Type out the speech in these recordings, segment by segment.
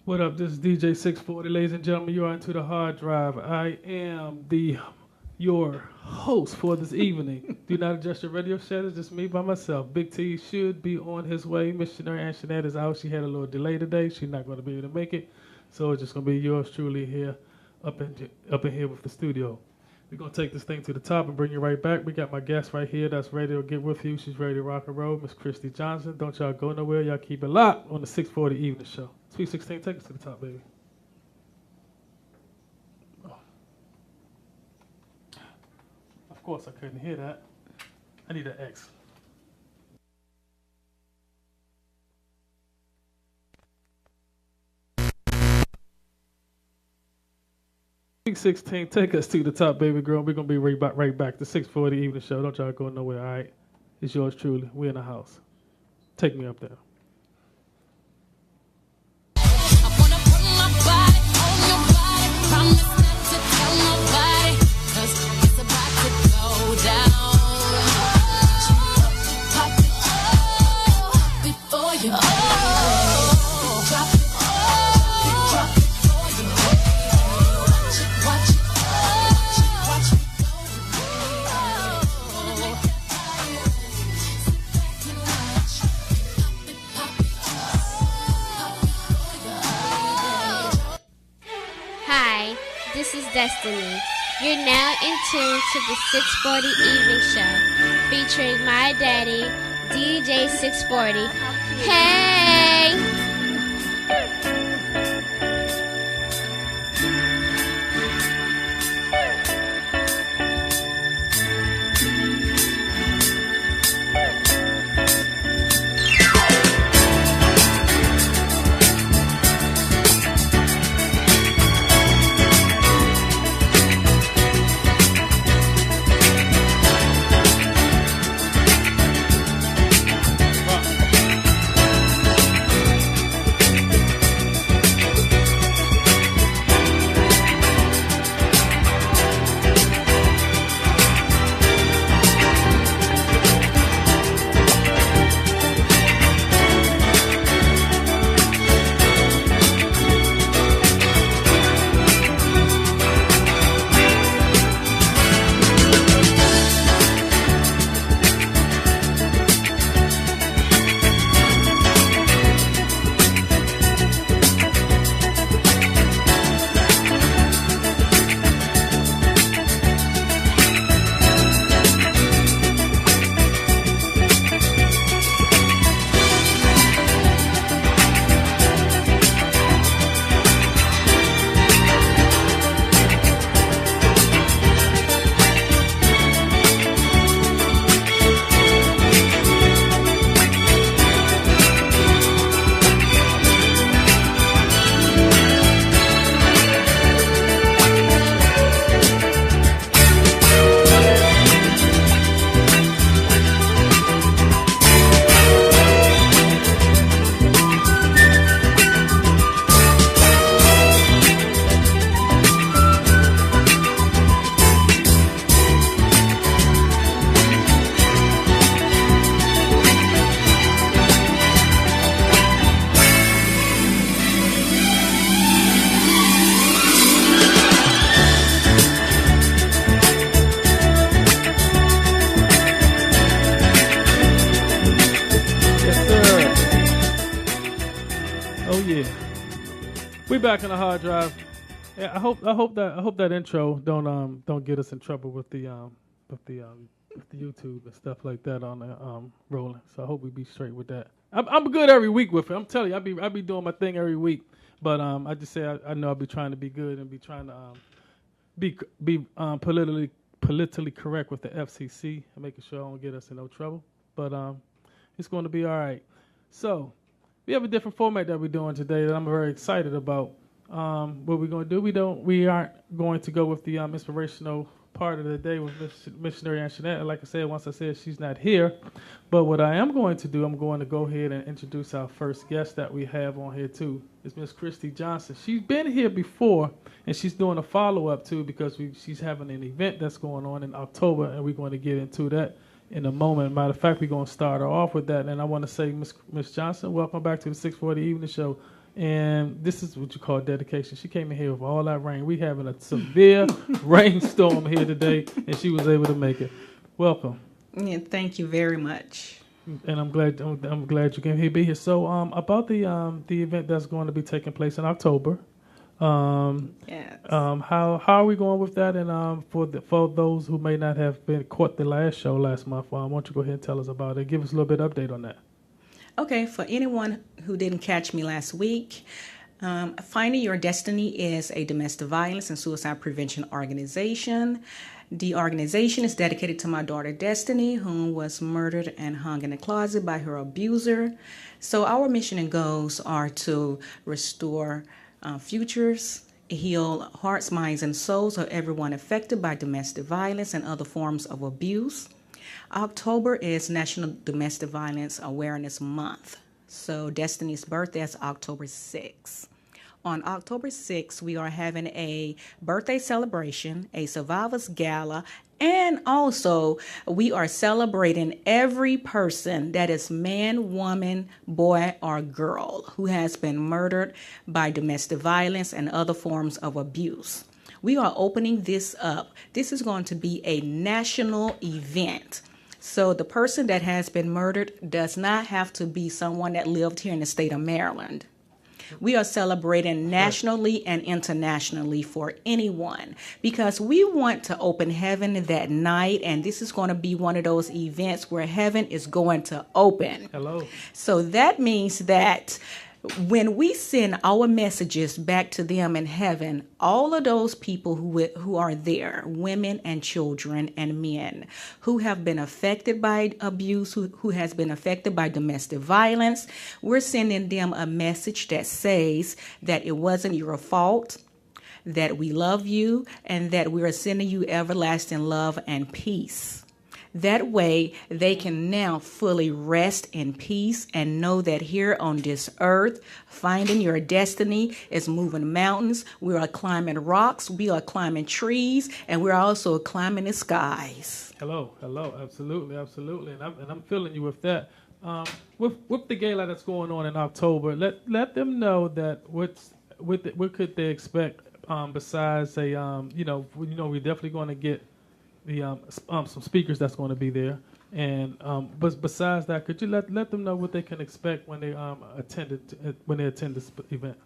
What up? This is DJ 640, ladies and gentlemen. You are into the hard drive. I am your host for this evening. Do not adjust your radio set. It's just me by myself. Big T should be on his way. Missionary Antoinette is out. She had a little delay today. She's not going to be able to make it. So it's just going to be yours truly here up in here with the studio. We're going to take this thing to the top and bring you right back. We got my guest right here that's ready to get with you. She's ready to rock and roll. Miss Christy Johnson. Don't y'all go nowhere. Y'all keep it locked on the 640 Evening Show. Sweet 16, take us to the top, baby. Oh. Of course, I couldn't hear that. I need an X. Sweet 16, take us to the top, baby girl. We're going to be right back to 640 Evening Show. Don't y'all go nowhere, all right? It's yours truly. We're in the house. Take me up there. This is Destiny. You're now in tune to the 640 Evening Show, featuring my daddy, DJ 640. Hey! Back on the hard drive. Yeah, I hope that intro don't get us in trouble with the YouTube and stuff like that on the rolling. So I hope we be straight with that. I'm good every week with it. I'm telling you, I be doing my thing every week. But I just say I know I'll be trying to be good and be trying to be politically correct with the FCC and making sure I don't get us in no trouble. But it's going to be all right. So we have a different format that we're doing today that I'm very excited about. What we're going to do, we aren't going to go with the inspirational part of the day with Missionary Antoinette. Like I said, once I said she's not here. But what I am going to do, I'm going to go ahead and introduce our first guest that we have on here, too. It's Miss Christy Johnson. She's been here before, and she's doing a follow-up, too, because she's having an event that's going on in October, and we're going to get into that in a moment. Matter of fact, we're going to start her off with that. And I want to say, Miss Johnson, welcome back to the 640 Evening Show. And this is what you call dedication. She came in here with all that rain. We having a severe rainstorm here today, and she was able to make it. Welcome. Yeah, thank you very much. And I'm glad you came here. Be here. So about the event that's going to be taking place in October. Yes. How are we going with that? And for those who may not have been caught the last show last month, why don't you go ahead and tell us about it? Give us a little bit of update on that. Okay, for anyone who didn't catch me last week, Finding Your Destiny is a domestic violence and suicide prevention organization. The organization is dedicated to my daughter Destiny, whom was murdered and hung in a closet by her abuser. So our mission and goals are to restore futures, heal hearts, minds, and souls of everyone affected by domestic violence and other forms of abuse. October is National Domestic Violence Awareness Month. So Destiny's birthday is October 6th. On October 6th, we are having a birthday celebration, a survivors gala, and also we are celebrating every person that is man, woman, boy, or girl who has been murdered by domestic violence and other forms of abuse. We are opening this up. This is going to be a national event. So the person that has been murdered does not have to be someone that lived here in the state of Maryland. We are celebrating nationally and internationally for anyone because we want to open heaven that night, and this is going to be one of those events where heaven is going to open. Hello. So that means that when we send our messages back to them in heaven, all of those people who are there, women and children and men, who have been affected by abuse, who has been affected by domestic violence, we're sending them a message that says that it wasn't your fault, that we love you, and that we are sending you everlasting love and peace. That way, they can now fully rest in peace and know that here on this earth, finding your destiny is moving mountains. We are climbing rocks, we are climbing trees, and we're also climbing the skies. Hello, absolutely, and I'm feeling you with that. With the gala that's going on in October, let them know that what could they expect besides we definitely going to get the some speakers that's going to be there, and but besides that, could you let them know what they can expect when they attend this event?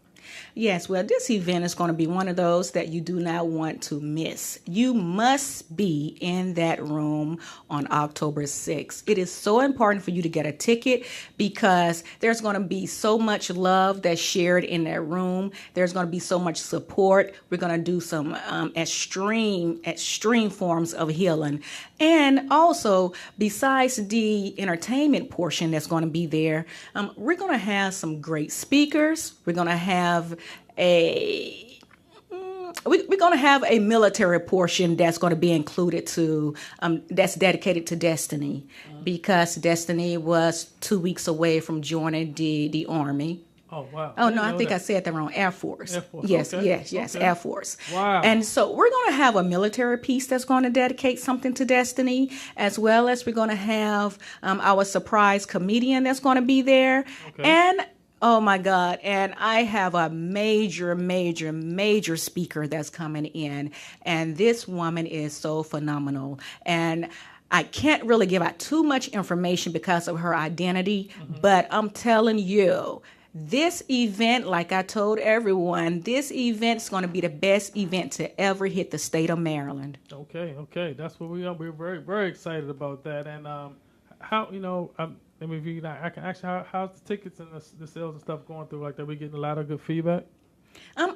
Yes, well, this event is going to be one of those that you do not want to miss. You must be in that room on October 6th. It is so important for you to get a ticket because there's going to be so much love that's shared in that room. There's going to be so much support. We're going to do some extreme forms of healing. And also, besides the entertainment portion that's going to be there, we're going to have some great speakers. We're going to have we're going to have a military portion that's going to be included to that's dedicated to Destiny, because Destiny was 2 weeks away from joining the Army. Oh, wow. Oh, no, I think I said that wrong. Air Force. Air Force. Yes, okay. yes, okay. Air Force. Wow. And so we're going to have a military piece that's going to dedicate something to Destiny, as well as we're going to have our surprise comedian that's going to be there. Okay. And oh my God. And I have a major speaker that's coming in. And this woman is so phenomenal. And I can't really give out too much information because of her identity, but I'm telling you, this event, like I told everyone, this event's going to be the best event to ever hit the state of Maryland. Okay. That's what we are. We're very, very excited about that. And how, I can ask you how's the tickets and the sales and stuff going through like that? We getting a lot of good feedback?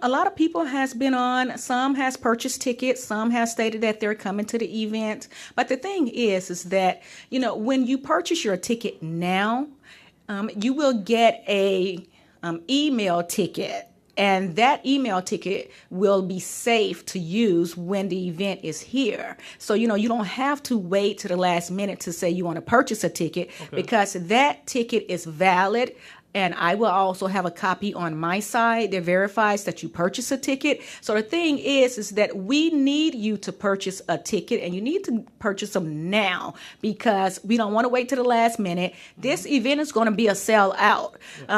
A lot of people has been on. Some has purchased tickets. Some has stated that they're coming to the event. But the thing is that, when you purchase your ticket now, you will get a email ticket And that email ticket will be safe to use when the event is here. So, you don't have to wait to the last minute to say you want to purchase a ticket, because that ticket is valid. And I will also have a copy on my side that verifies that you purchase a ticket. So the thing is that we need you to purchase a ticket, and you need to purchase them now, because we don't want to wait to the last minute. This event is going to be a sellout.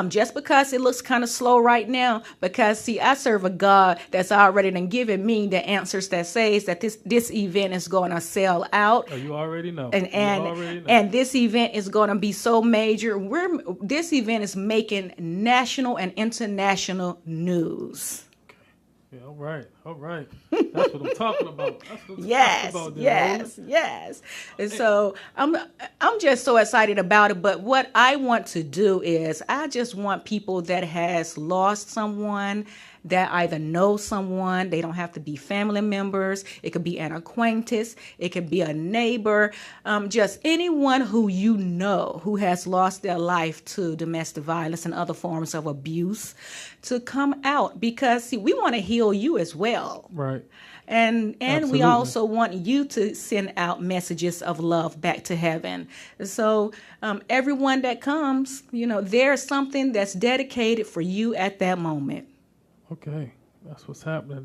Just because it looks kind of slow right now, because see, I serve a God that's already done given me the answers that says that this event is going to sell out. Oh, you already know. And this event is going to be so major. This event is making national and international news. Yeah, all right. That's what I'm talking about. Yes. And so I'm just so excited about it. But what I want to do is I just want people that has lost someone, that either know someone, they don't have to be family members, it could be an acquaintance, it could be a neighbor, just anyone who who has lost their life to domestic violence and other forms of abuse, to come out, because see, we want to heal you as well. Right. And Absolutely. we also want you to send out messages of love back to heaven. So everyone that comes, there's something that's dedicated for you at that moment. Okay, that's what's happening.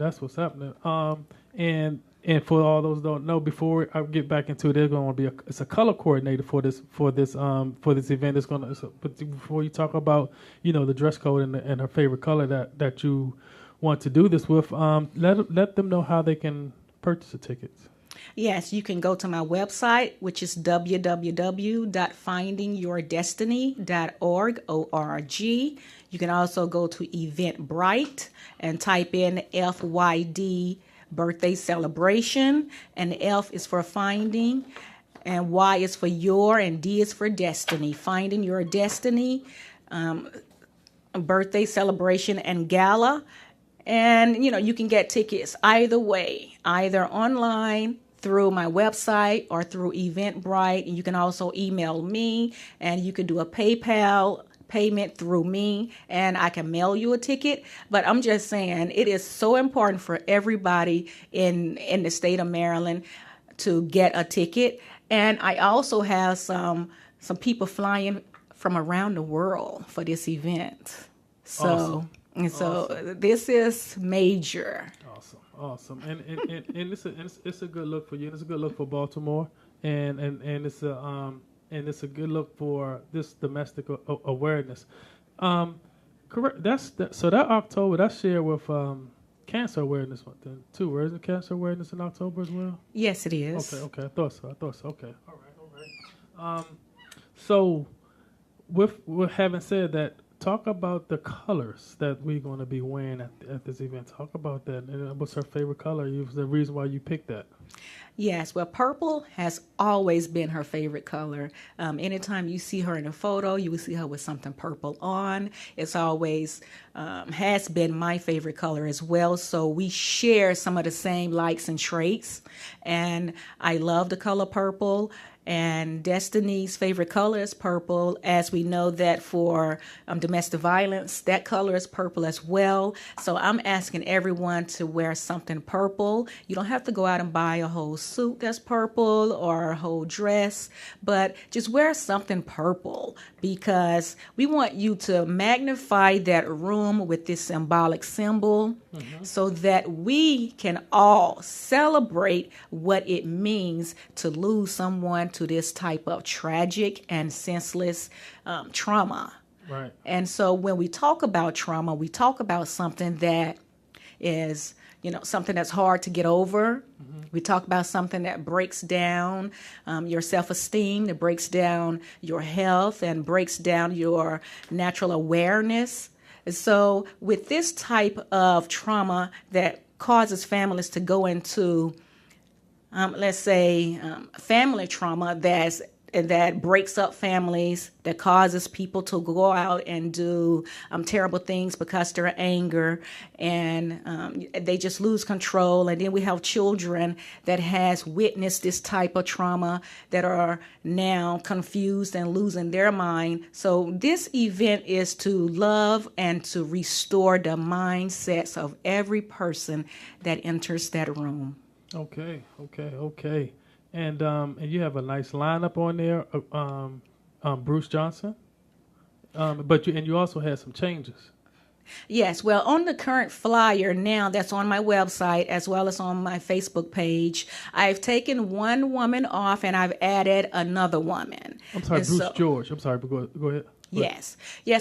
And for all those who don't know, before I get back into it, there's going to be it's a color coordinator for this event. It's going to, but before you talk about the dress code and her favorite color that you want to do this with, let them know how they can purchase the tickets. Yes, you can go to my website, which is www.findingyourdestiny.org. You can also go to Eventbrite and type in FYD birthday celebration, and F is for finding, and Y is for your, and D is for destiny. Finding Your Destiny birthday celebration and gala. And, you can get tickets either way, either online through my website or through Eventbrite. And you can also email me, and you can do a PayPal payment through me, and I can mail you a ticket. But I'm just saying, it is so important for everybody in the state of Maryland to get a ticket. And I also have some people flying from around the world for this event. So this is major. Awesome. And it's a good look for you. It's a good look for Baltimore, and it's a good look for this domestic awareness. Correct. So that October, that's shared with Cancer Awareness Month then too. Isn't Cancer Awareness in October as well? Yes, it is. Okay. I thought so. Okay. All right. So with having said that, talk about the colors that we're going to be wearing at this event. Talk about that. And what's her favorite color? The reason why you picked that. Yes, well, purple has always been her favorite color. Anytime you see her in a photo, you will see her with something purple on. It's always has been my favorite color as well. So we share some of the same likes and traits. And I love the color purple. And Destiny's favorite color is purple, as we know that for domestic violence, that color is purple as well. So I'm asking everyone to wear something purple. You don't have to go out and buy a whole suit that's purple or a whole dress, but just wear something purple, because we want you to magnify that room with this symbolic symbol, so that we can all celebrate what it means to lose someone to this type of tragic and senseless trauma. Right. And so when we talk about trauma, we talk about something that is, something that's hard to get over. We talk about something that breaks down your self-esteem, that breaks down your health, and breaks down your natural awareness. And so with this type of trauma that causes families to go into let's say family trauma that's that breaks up families, that causes people to go out and do terrible things because they're anger, and they just lose control. And then we have children that has witnessed this type of trauma that are now confused and losing their mind. So this event is to love and to restore the mindsets of every person that enters that room. Okay. And you have a nice lineup on there, Bruce Johnson. But you also had some changes. Yes, well, on the current flyer now that's on my website as well as on my Facebook page, I've taken one woman off and I've added another woman. I'm sorry, and Bruce George. I'm sorry, but go ahead. Yes.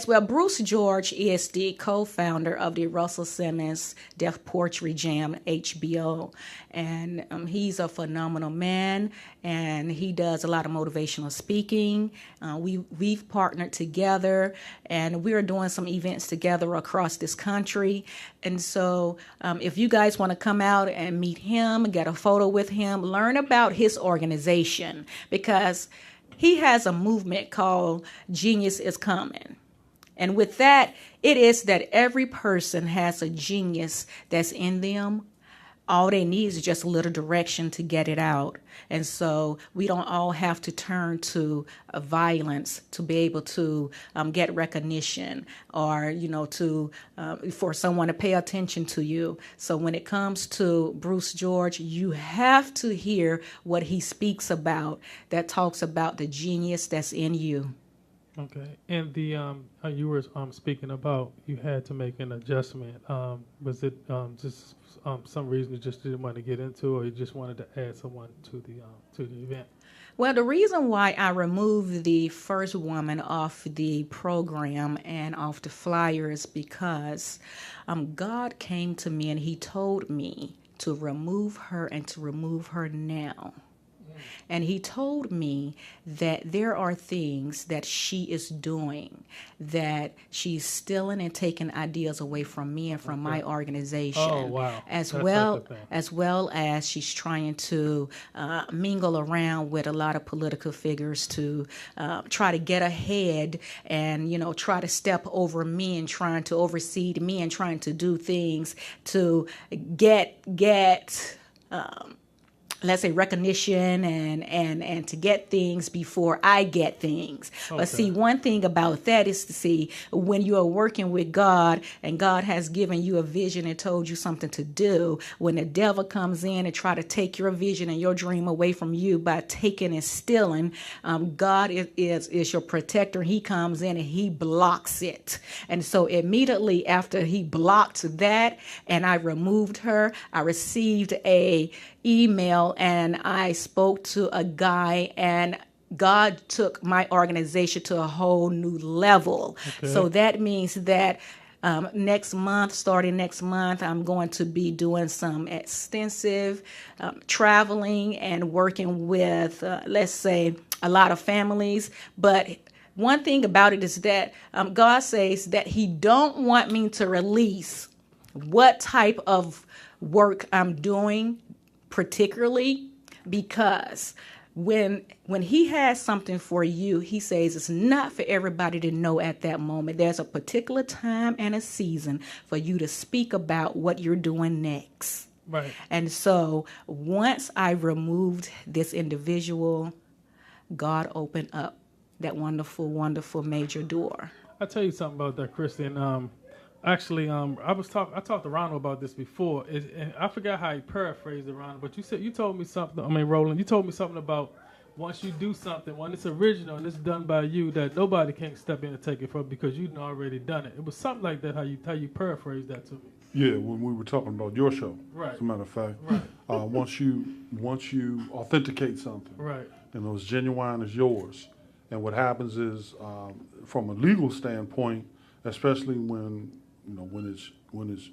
Well, Bruce George is the co-founder of the Russell Simmons Deaf Poetry Jam HBO, and he's a phenomenal man, and he does a lot of motivational speaking. We've partnered together, and we're doing some events together across this country. And so if you guys want to come out and meet him, get a photo with him, learn about his organization, because he has a movement called Genius is Coming. And with that, it is that every person has a genius that's in them. All they need is just a little direction to get it out. And so we don't all have to turn to violence to be able to get recognition or, for someone to pay attention to you. So when it comes to Bruce George, you have to hear what he speaks about that talks about the genius that's in you. Okay. And the you were speaking about you had to make an adjustment. Was it just some reason you just didn't want to get into, or you just wanted to add someone to the event? Well, the reason why I removed the first woman off the program and off the flyer is because God came to me and he told me to remove her and to remove her now. And he told me that there are things that she is doing, that she's stealing and taking ideas away from me and from my organization. Oh, wow. As well as she's trying to mingle around with a lot of political figures to try to get ahead and, try to step over me and trying to oversee me and trying to do things to get let's say recognition and to get things before I get things. Okay. But see, one thing about that is to see when you are working with God and God has given you a vision and told you something to do, when the devil comes in and try to take your vision and your dream away from you by taking and stealing, God is your protector. He comes in and he blocks it. And so immediately after he blocked that and I removed her, I received a email and I spoke to a guy and God took my organization to a whole new level. Okay. So that means that starting next month, I'm going to be doing some extensive traveling and working with, let's say, a lot of families. But one thing about it is that God says that he don't want me to release what type of work I'm doing particularly, because when he has something for you, he says it's not for everybody to know at that moment. There's a particular time and a season for you to speak about what you're doing next. Right. And so once I removed this individual, God opened up that wonderful, wonderful major door. I'll tell you something about that, Christian. Actually, I talked to Ronald about this before. And I forgot how he paraphrased it, Ronald. But you told me something. Roland, you told me something about once you do something, when it's original and it's done by you, that nobody can step in and take it from because you've already done it. It was something like that. How you paraphrased that to me. Yeah, when we were talking about your show, right? As a matter of fact, right. Once you authenticate something, right, and it's genuine as yours, and what happens is, from a legal standpoint, especially when it's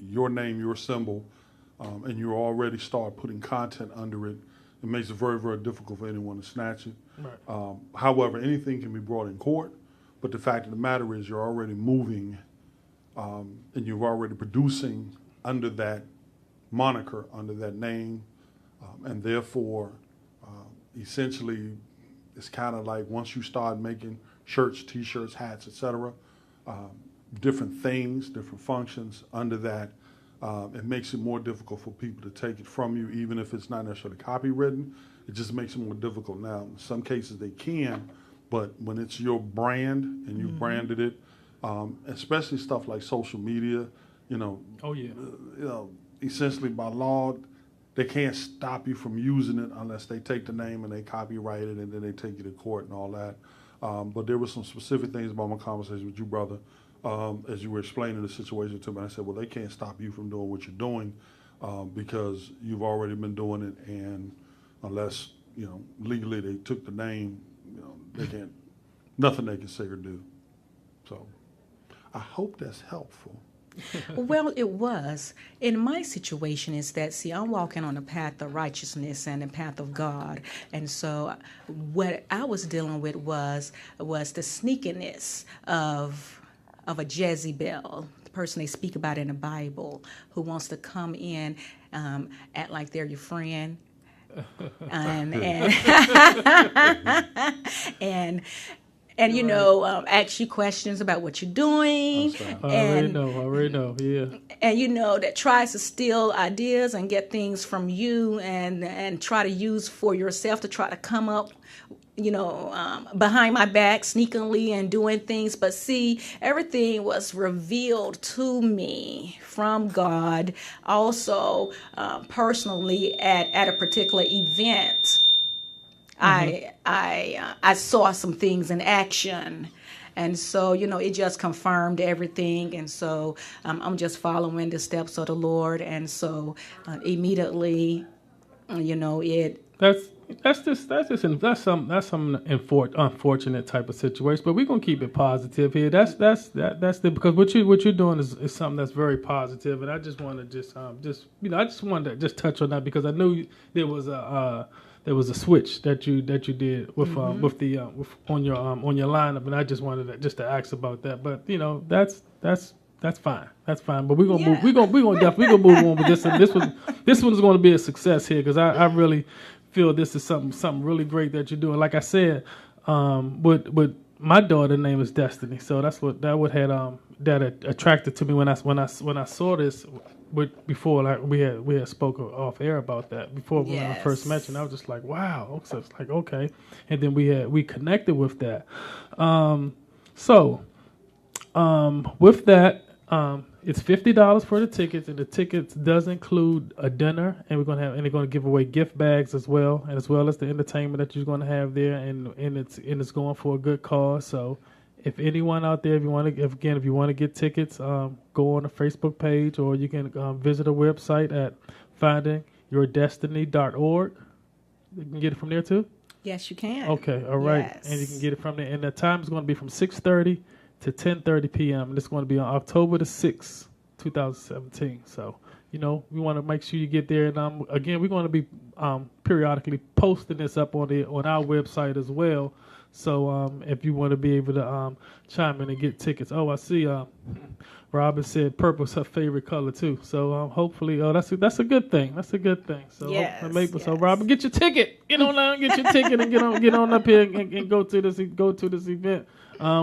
your name, your symbol, and you already start putting content under it, it makes it very, very difficult for anyone to snatch it. Right. However, anything can be brought in court, but the fact of the matter is you're already moving and you're already producing under that moniker, under that name, and therefore, essentially, it's kind of like once you start making shirts, T-shirts, hats, etc., different things, different functions under that, it makes it more difficult for people to take it from you, even if it's not necessarily copywritten. It just makes it more difficult. Now, in some cases they can, but when it's your brand and you branded it, especially stuff like social media, essentially by law, they can't stop you from using it unless they take the name and they copyright it and then they take you to court and all that. But there were some specific things about my conversation with you, brother, as you were explaining the situation to me. I said, well, they can't stop you from doing what you're doing because you've already been doing it, and unless, legally they took the name, they can't, nothing they can say or do. So I hope that's helpful. Well, it was. In my situation is that, see, I'm walking on the path of righteousness and the path of God. And so what I was dealing with was the sneakiness of a Jezebel, the person they speak about in the Bible, who wants to come in, act like they're your friend, and ask you questions about what you're doing. I already know, yeah. And that tries to steal ideas and get things from you and try to use for yourself to try to come up, behind my back sneakily and doing things. But see, everything was revealed to me from God, also personally at a particular event. I saw some things in action, and so it just confirmed everything. And so I'm just following the steps of the Lord, and so immediately, that's some unfortunate type of situation. But we're gonna keep it positive here. That's because what you're doing is something that's very positive, and I just want to I just wanted to just touch on that because I knew there was a switch that you did with on your lineup, and I just wanted to ask about that. But that's fine. That's fine. But we're gonna definitely move on with this. And this one's going to be a success here because I really feel this is something really great that you're doing. Like I said, with my daughter's name is Destiny, so that's what that attracted to me when I saw this. Before, like we had spoken off air about that before when I first mentioned, I was just like, wow. So it's like, okay, and then we connected with that. With that, it's $50 for the tickets, and the tickets does include a dinner, and they're gonna give away gift bags as well, and as well as the entertainment that you're gonna have there, and it's going for a good cause. So if anyone out there, if you want to get tickets, go on the Facebook page, or you can visit a website at findingyourdestiny.org. You can get it from there too? Yes, you can. Okay, all right. Yes. And you can get it from there. And the time is going to be from 6:30 to 10:30 p.m. And it's going to be on October the 6th, 2017. So, we want to make sure you get there. And again, we're going to be periodically posting this up on our website as well. So if you want to be able to chime in and get tickets. Oh, I see. Robin said purple's her favorite color too. So hopefully, that's a good thing. That's a good thing. So yes. So Robin, get your ticket. Get on down, get your ticket, and get on up here and go to this event.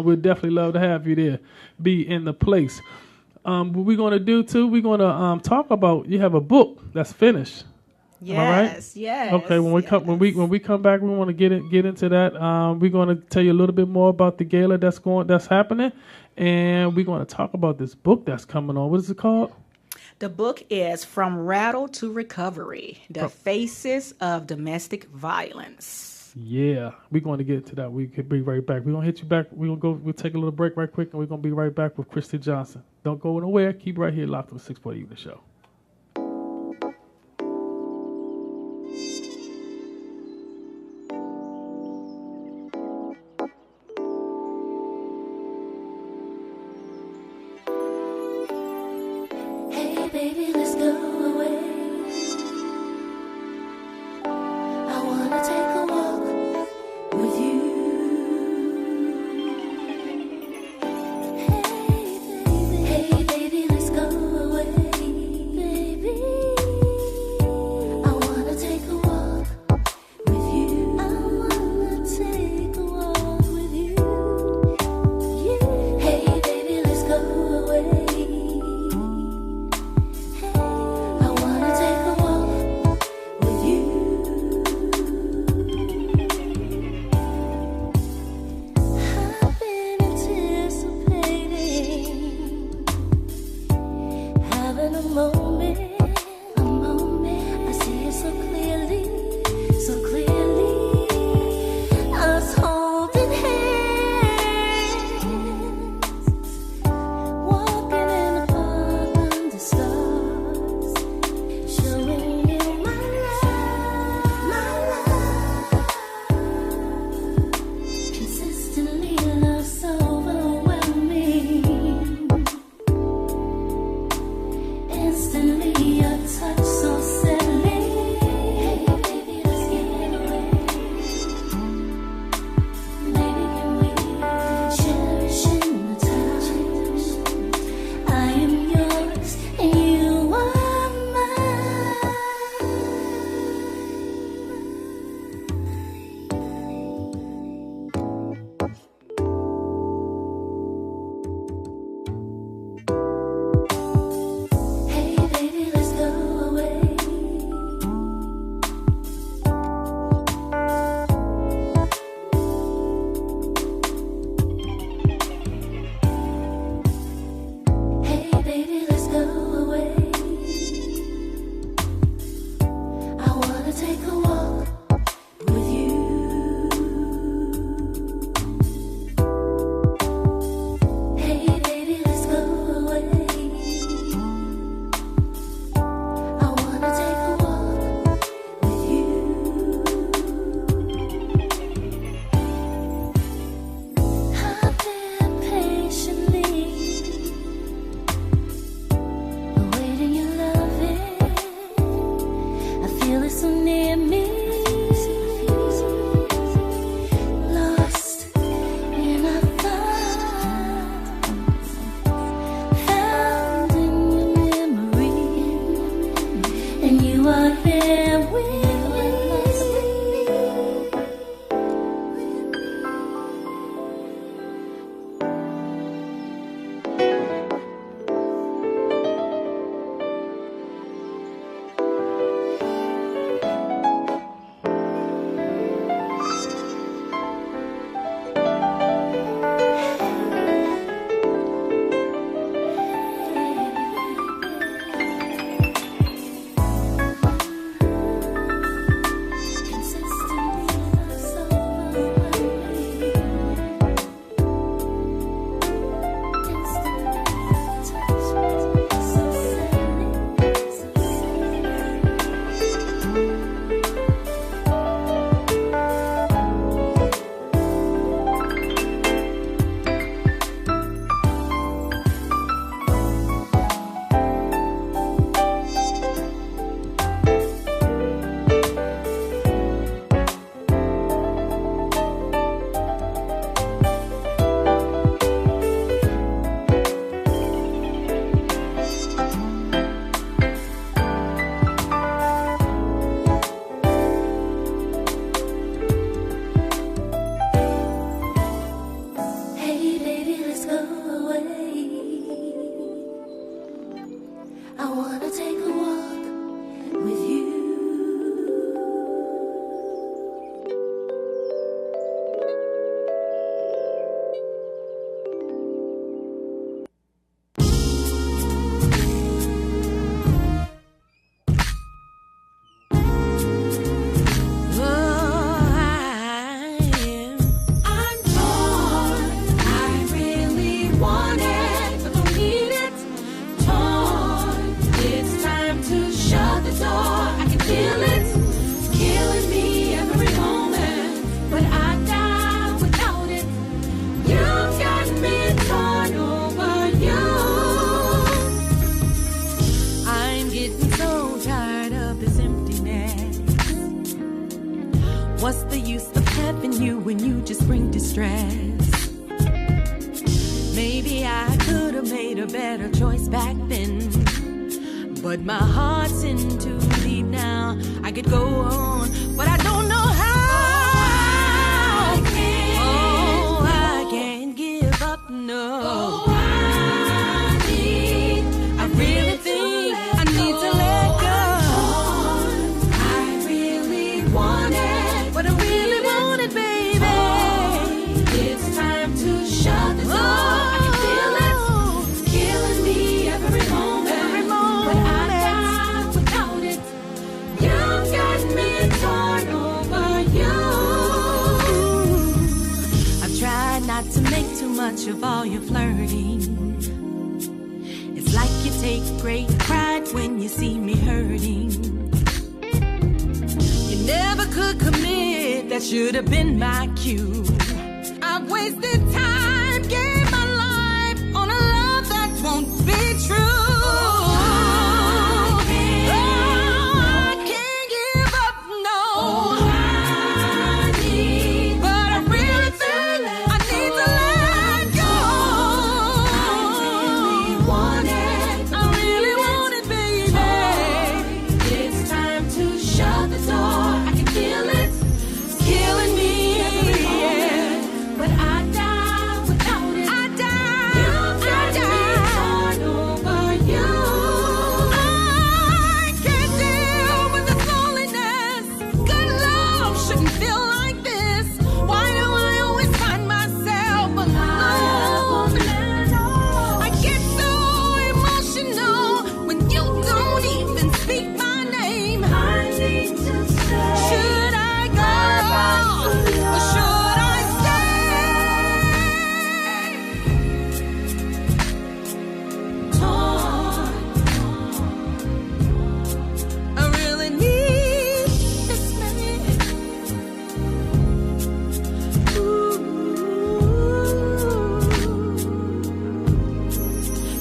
We'd definitely love to have you there. Be in the place. What we're going to do too? We're going to talk about. You have a book that's finished. Yes, am I right? Yes. Okay, when we come back, we want to get into that. We're going to tell you a little bit more about the gala that's happening, and we're going to talk about this book that's coming on. What is it called? The book is From Rattle to Recovery: The Faces of Domestic Violence. Yeah, we're going to get into that. We could be right back. We're going to hit you back. We'll take a little break right quick, and we're going to be right back with Christy Johnson. Don't go nowhere. Keep right here locked on the 640 Evening Show. Baby, let's go away. I wanna take a walk with you. Hey baby, let's go away. when you just bring distress. Maybe I could have made a better choice back then, but my heart's in too deep now. I could go on, but I don't know how. I can't give up, no. I really think I need to let go. I really want it, but I really want it, baby. It's time to shut the door. I can feel it, it's killing me every moment. But I die without it. You've got me torn over you. I've tried not to make too much of all your flirting. It's like you take great pride when you see me hurting. You never could commit, that should have been my cue. I've wasted time, gave my life on a love that won't be true. I can't give up, no. But I really think I need to let go. I really want it, baby. It's time to shut the door. I can feel it, it's killing me every moment. But I die without it. I die. You've got me torn over you. I can't deal with this loneliness. Good love shouldn't feel like this. Why do I always find myself alone? I get so emotional when you don't even speak my name. I need to say, should I go or should I stay? Torn. I really need this man.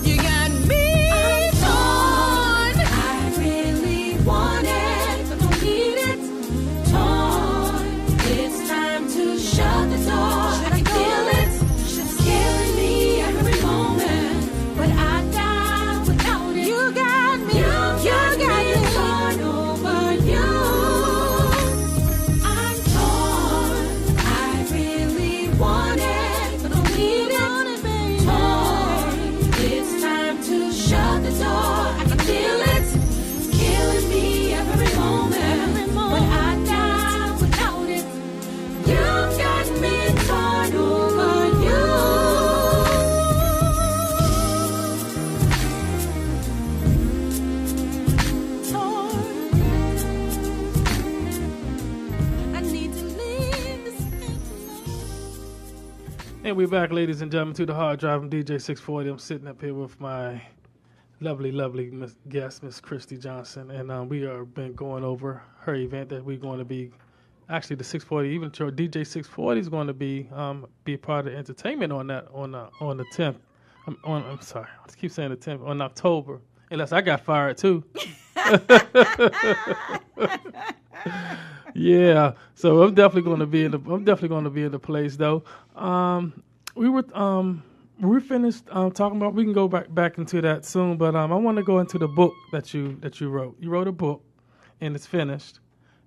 You got me torn. I really want it, but don't need it. Torn. It's time to shut the door. I can feel it, it's killing me every moment. But I die without it. You got me, you got me torn over you. I'm torn. I really want it, but don't need it. Torn. It's time to shut the door. I can feel it, it's killing me every moment. But I die without it. You've got me torn over you. Torn. I need to leave this thing alone. And we're back, ladies and gentlemen, to the hard drive. I'm DJ 640. I'm sitting up here with my lovely guest, Miss Christy Johnson, and we are been going over her event that we're going to be. Actually, the 640 even show DJ 640 is going to be a part of the entertainment on the 10th. I'm sorry, I keep saying the 10th on October. Unless I got fired too. Yeah, so I'm definitely going to be in the place though. We finished talking about. We can go back into that soon, but I want to go into the book that you wrote. You wrote a book, and it's finished.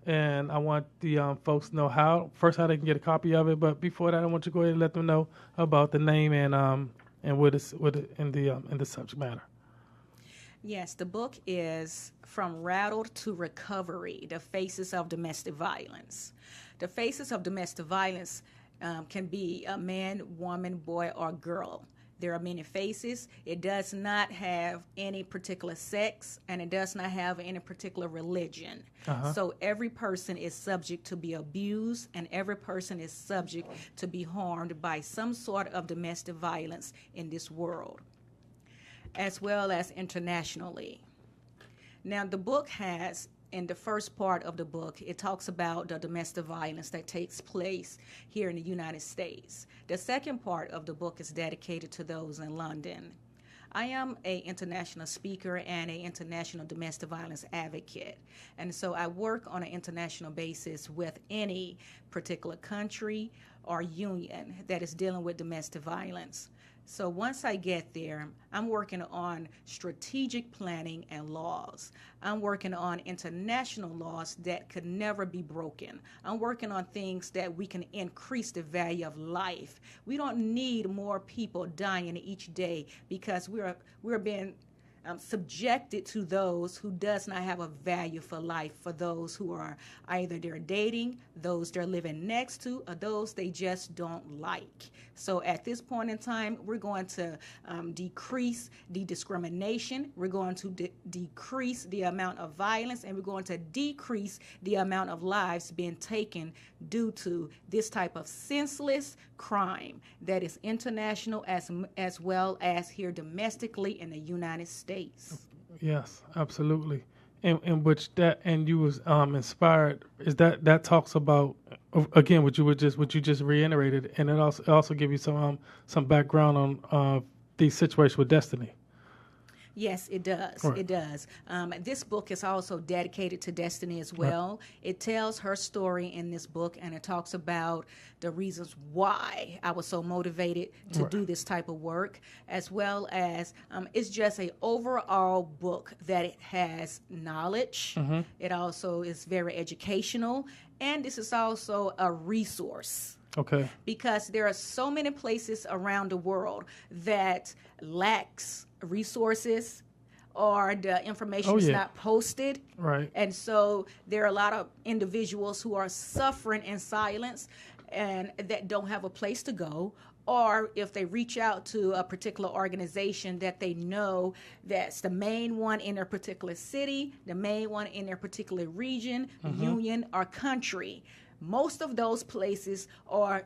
And I want the folks to know how they can get a copy of it. But before that, I want you to go ahead and let them know about the name and what it's in the subject matter. Yes, the book is From Rattled to Recovery, The Faces of Domestic Violence. The faces of domestic violence can be a man, woman, boy, or girl. There are many faces. It does not have any particular sex, and it does not have any particular religion. So every person is subject to be abused, and every person is subject to be harmed by some sort of domestic violence in this world, as well as internationally. Now, the book has, in the first part of the book, it talks about the domestic violence that takes place here in the United States. The second part of the book is dedicated to those in London. I am an international speaker and an international domestic violence advocate. And so I work on an international basis with any particular country, or union that is dealing with domestic violence. So once I get there, I'm working on strategic planning and laws. I'm working on international laws that could never be broken. I'm working on things that we can increase the value of life. We don't need more people dying each day because we're being subjected to those who does not have a value for life, for those who are either they're dating, those they're living next to, or those they just don't like. So at this point in time, we're going to decrease the discrimination, we're going to decrease the amount of violence, and we're going to decrease the amount of lives being taken due to this type of senseless crime that is international as well as here domestically in the United States. Yes, absolutely. And which that and you was inspired is that talks about again what you just reiterated, and it also give you some background on the situation with Destiny. Yes, it does. Right. It does. This book is also dedicated to Destiny as well. Right. It tells her story in this book, and it talks about the reasons why I was so motivated to do this type of work, as well as it's just an overall book that it has knowledge. Mm-hmm. It also is very educational, and this is also a resource. Okay. Because there are so many places around the world that lacks resources or the information is not posted. Right. And so there are a lot of individuals who are suffering in silence and that don't have a place to go. Or if they reach out to a particular organization that they know that's the main one in their particular city, the main one in their particular region, union, or country, most of those places are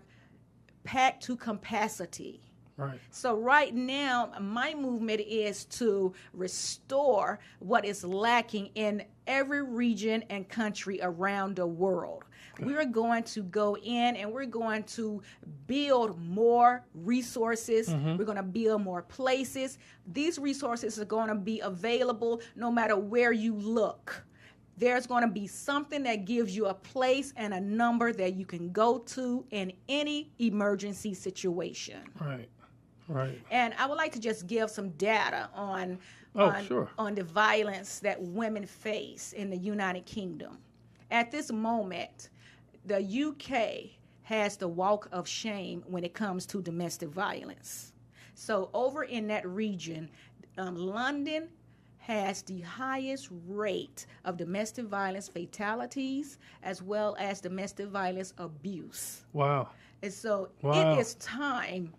packed to capacity. Right. So right now, my movement is to restore what is lacking in every region and country around the world. Okay. We're going to go in and we're going to build more resources. We're going to build more places. These resources are going to be available no matter where you look. There's going to be something that gives you a place and a number that you can go to in any emergency situation. Right, right. And I would like to just give some data on the violence that women face in the United Kingdom. At this moment, the UK has the walk of shame when it comes to domestic violence. So over in that region, London has the highest rate of domestic violence fatalities as well as domestic violence abuse. Wow. And so it is time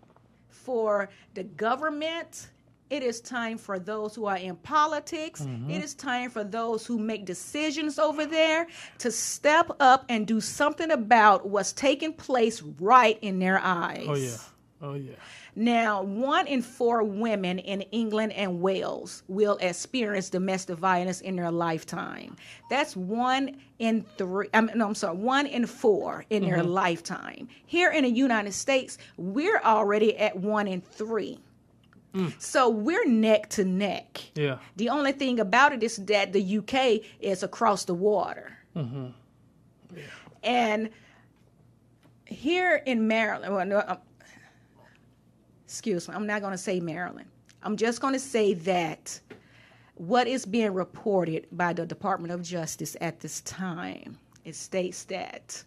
for the government, it is time for those who are in politics, it is time for those who make decisions over there to step up and do something about what's taking place right in their eyes. Oh, yeah. Oh, yeah. Now, 1 in 4 women in England and Wales will experience domestic violence in their lifetime. That's 1 in 4 in their lifetime. Here in the United States, we're already at 1 in 3. So we're neck to neck. Yeah. The only thing about it is that the UK is across the water. Yeah. And here in Maryland, excuse me, I'm not going to say Maryland. I'm just going to say that what is being reported by the Department of Justice at this time, it states that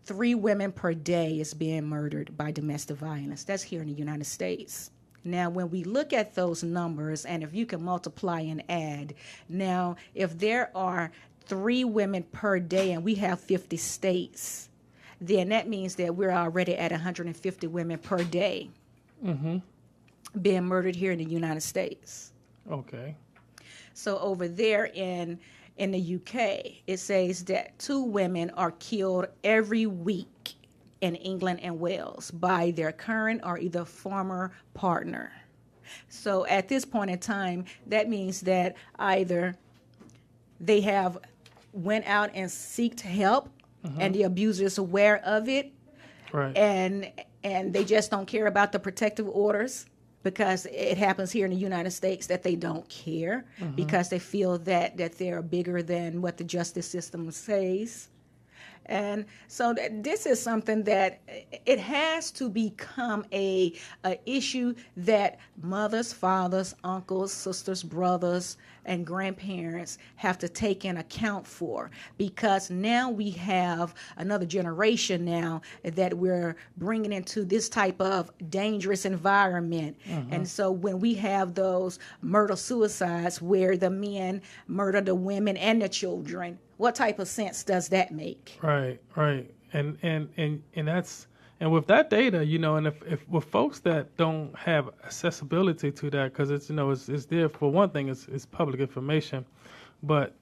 3 women per day is being murdered by domestic violence. That's here in the United States. Now, when we look at those numbers, and if you can multiply and add, now, if there are 3 women per day and we have 50 states, then that means that we're already at 150 women per day being murdered here in the United States. Okay. So over there in the UK, it says that 2 women are killed every week in England and Wales by their current or either former partner. So at this point in time, that means that either they have went out and sought help, and the abuser is aware of it, right? And they just don't care about the protective orders because it happens here in the United States that they don't care because they feel that they're bigger than what the justice system says. And so this is something that it has to become a issue that mothers, fathers, uncles, sisters, brothers, and grandparents have to take in account for, because now we have another generation now that we're bringing into this type of dangerous environment. And so when we have those murder-suicides where the men murder the women and the children, what type of sense does that make? Right. And that's, and with that data, and if with folks that don't have accessibility to that, because it's, it's there, for one thing, it's public information, but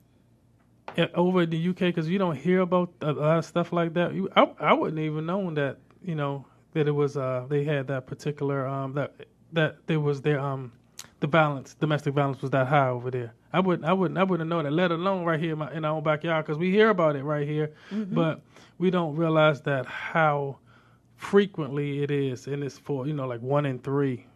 over in the UK, because you don't hear about a lot of stuff like that, I wouldn't even known that, that it was, they had that particular, that there was their, the violence, domestic violence was that high over there. I wouldn't know that, let alone right here in our own backyard, because we hear about it right here, but we don't realize that how frequently it is, and it's for like 1 in 3,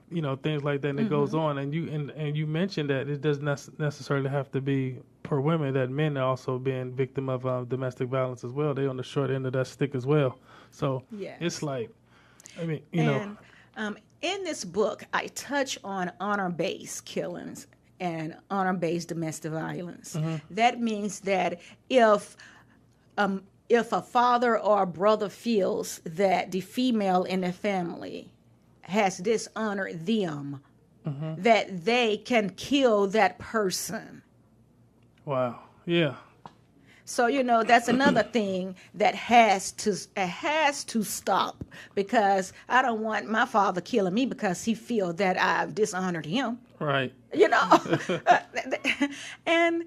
things like that, and it goes on. And you mentioned that it doesn't necessarily have to be per women, that men are also being victim of domestic violence as well. They're on the short end of that stick as well. So it's like, I mean, in this book, I touch on honor-based killings and honor-based domestic violence. That means that if a father or a brother feels that the female in the family has dishonored them, that they can kill that person. Wow. Yeah. So, that's another thing that has to stop, because I don't want my father killing me because he feels that I've dishonored him. Right. And,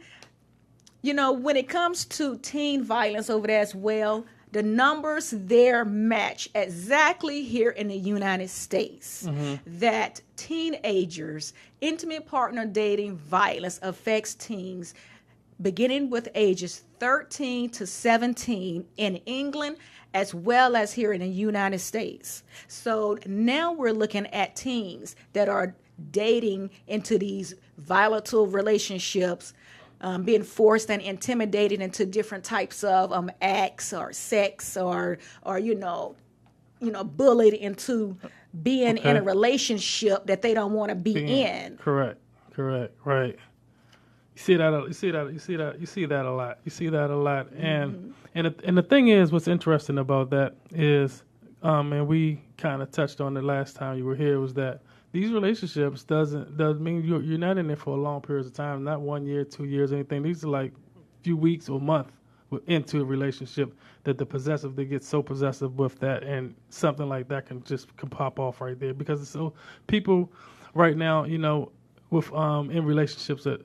when it comes to teen violence over there as well, the numbers there match exactly here in the United States, that teenagers, intimate partner dating violence affects teens beginning with ages 13 to 17 in England, as well as here in the United States. So now we're looking at teens that are dating into these volatile relationships, being forced and intimidated into different types of acts or sex, or bullied into being in a relationship that they don't want to be in. Correct. Right. You see that a lot. And the thing is, what's interesting about that is, and we kind of touched on it last time you were here, was that these relationships doesn't mean you're not in there for a long period of time, not 1 year, 2 years, anything. These are like a few weeks or month into a relationship that they get so possessive with that, and something like that can pop off right there, because it's so people right now, with in relationships that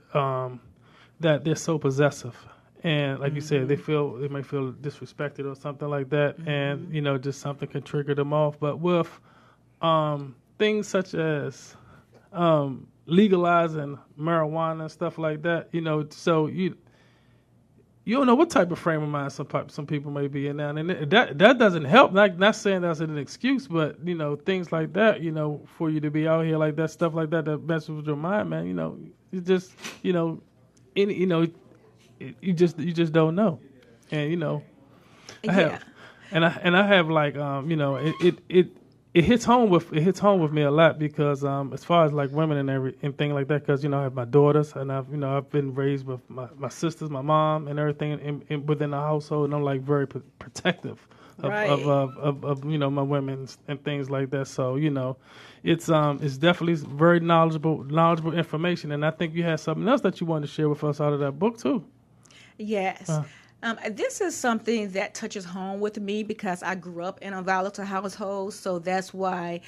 they're so possessive, and like you said, they may feel disrespected or something like that, and just something can trigger them off. But with things such as legalizing marijuana and stuff like that, so you don't know what type of frame of mind some people may be in now, and that doesn't help. Not saying that's an excuse, but things like that, for you to be out here like that, stuff like that messes with your mind, man. You just you just don't know, and I have like it hits home with me a lot, because as far as like women and thing like that, because I have my daughters, and I've been raised with my sisters, my mom, and everything within the household, and I'm like very protective of my women and things like that. So it's definitely very knowledgeable information, and I think you had something else that you wanted to share with us out of that book too. Yes. This is something that touches home with me, because I grew up in a volatile household. So that's why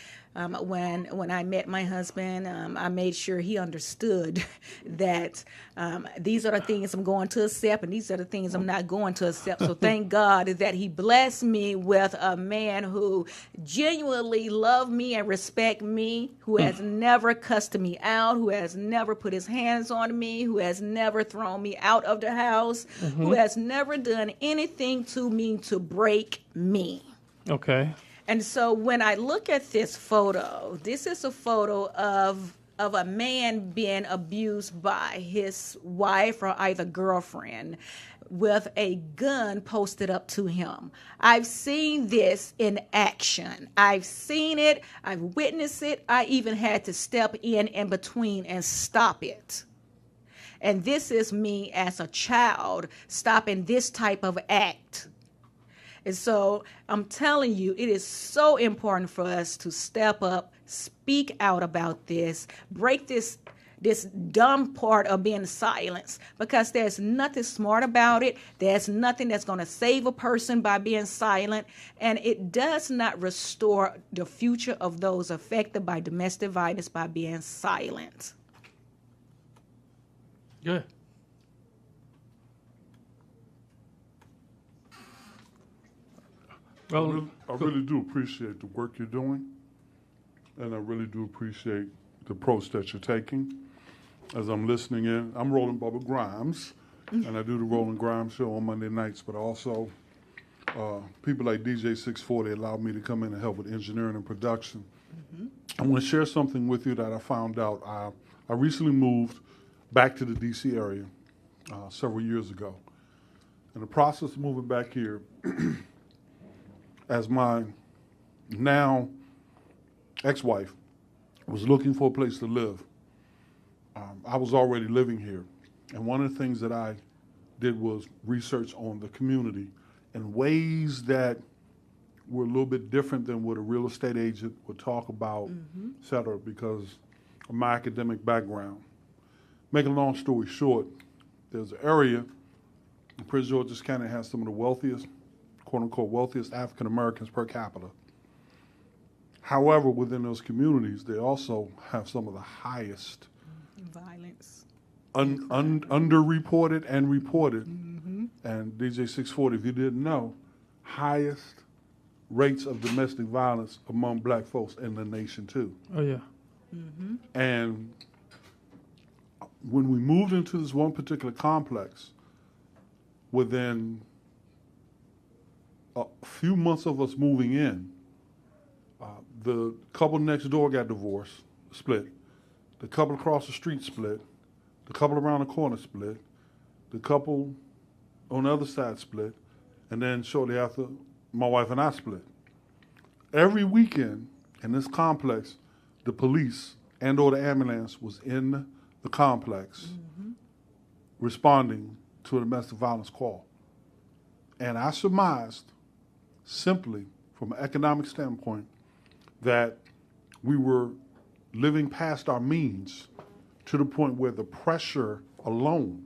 when I met my husband, I made sure he understood that these are the things I'm going to accept, and these are the things I'm not going to accept. So thank God that he blessed me with a man who genuinely loved me and respect me, who has never cussed me out, who has never put his hands on me, who has never thrown me out of the house, who has never done anything to me to break me. Okay. And so when I look at this photo, this is a photo of of a man being abused by his wife or either girlfriend with a gun posted up to him. I've seen this in action. I've seen it. I've witnessed it. I even had to step in between and stop it. And this is me as a child stopping this type of act. And so I'm telling you, it is so important for us to step up, speak out about this, break this dumb part of being silenced, because there's nothing smart about it. There's nothing that's going to save a person by being silent, and it does not restore the future of those affected by domestic violence by being silent. Yeah. I really do appreciate the work you're doing, and I really do appreciate the approach that you're taking. As I'm listening in, I'm Roland Bubba Grimes, and I do the Roland Grimes show on Monday nights, but also people like DJ 640 allowed me to come in and help with engineering and production. I want to share something with you that I found out. I recently moved back to the D.C. area several years ago. In the process of moving back here, as my now ex-wife was looking for a place to live, I was already living here. And one of the things that I did was research on the community in ways that were a little bit different than what a real estate agent would talk about, et cetera, because of my academic background. Making a long story short, there's an area in Prince George's County that has some of the wealthiest, quote-unquote, wealthiest African Americans per capita. However, within those communities, they also have some of the highest Violence. underreported and reported. And DJ 640, if you didn't know, highest rates of domestic violence among black folks in the nation too. Oh, yeah. And when we moved into this one particular complex, within a few months of us moving in, the couple next door got divorced, split. The couple across the street split. The couple around the corner split. The couple on the other side split. And then shortly after, my wife and I split. Every weekend in this complex, the police and or the ambulance was in the complex responding to a domestic violence call. And I surmised, simply from an economic standpoint, that we were living past our means to the point where the pressure alone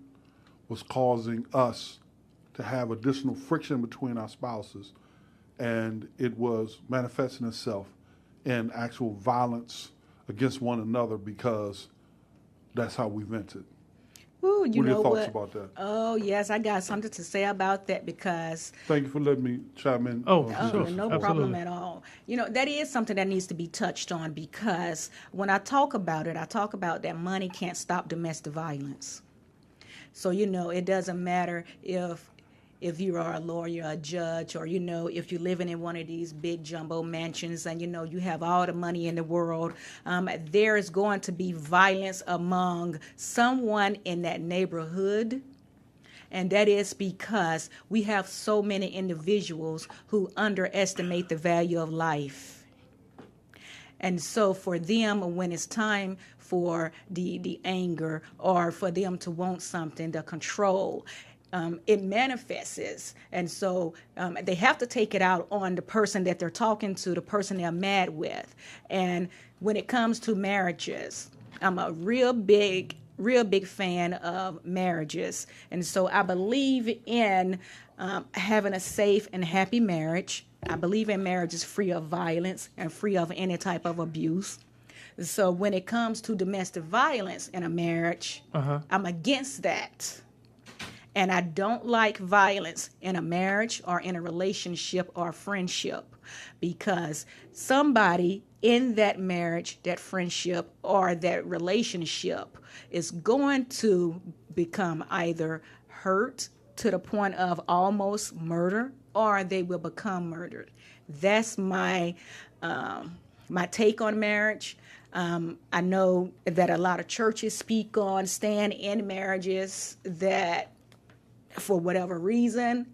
was causing us to have additional friction between our spouses, and it was manifesting itself in actual violence against one another because that's how we vented. Ooh, What are your thoughts about that? Oh, yes, I got something to say about that because Thank you for letting me chime in. Oh, on for this. sure. no Absolutely. problem at all. You know, that is something that needs to be touched on because when I talk about it, I talk about that money can't stop domestic violence. So, you know, it doesn't matter if you are a lawyer, a judge, or, you know, if you're living in one of these big jumbo mansions and, you know, you have all the money in the world, there is going to be violence among someone in that neighborhood. And that is because we have so many individuals who underestimate the value of life. And so for them, when it's time for the anger or for them to want something, the control, it manifests. And so they have to take it out on the person that they're talking to, the person they're mad with. And when it comes to marriages, I'm a real big fan of marriages. And so I believe in having a safe and happy marriage. I believe in marriages free of violence and free of any type of abuse. So when it comes to domestic violence in a marriage, I'm against that. And I don't like violence in a marriage or in a relationship or friendship because somebody in that marriage, that friendship, or that relationship is going to become either hurt to the point of almost murder or they will become murdered. That's my take on marriage. I know that a lot of churches speak on staying in marriages that for whatever reason,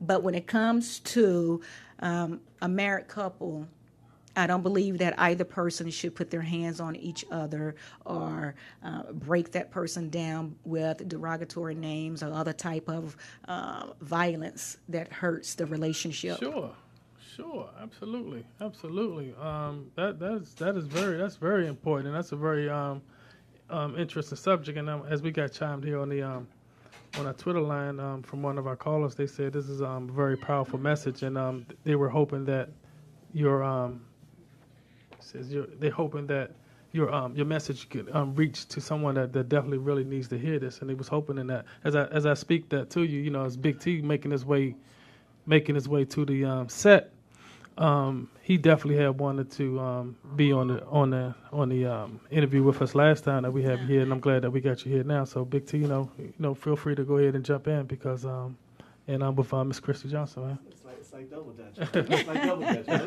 but when it comes to a married couple, I don't believe that either person should put their hands on each other or break that person down with derogatory names or other type of violence that hurts the relationship. Sure, absolutely. That's very important, and that's a very interesting subject. And as we got chimed here on our Twitter line from one of our callers, they said this is a very powerful message, and they were hoping that they're hoping that your message could reach to someone that definitely really needs to hear this, and they was hoping in that as I speak that to you, as Big T making his way to the set, he definitely had wanted to be on the interview with us last time that we have you here, and I'm glad that we got you here now. So Big T, feel free to go ahead and jump in because and I'm with Miss Christy Johnson, man. It's like double dutch. It's like double dutch. I'm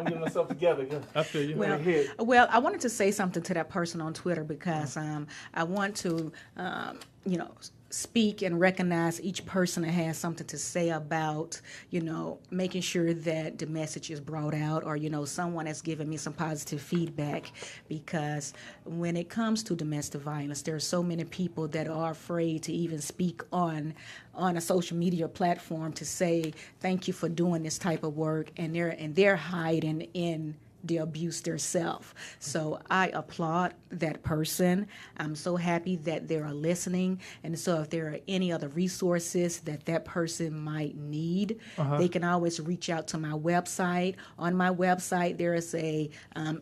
getting myself together. I feel you. Well, I wanted to say something to that person on Twitter because I want to, speak and recognize each person that has something to say about, making sure that the message is brought out or, someone has given me some positive feedback, because when it comes to domestic violence, there are so many people that are afraid to even speak on a social media platform to say, thank you for doing this type of work, and they're hiding in the abuse themselves. So I applaud that person. I'm so happy that they are listening. And so if there are any other resources that person might need, they can always reach out to my website. On my website, there is a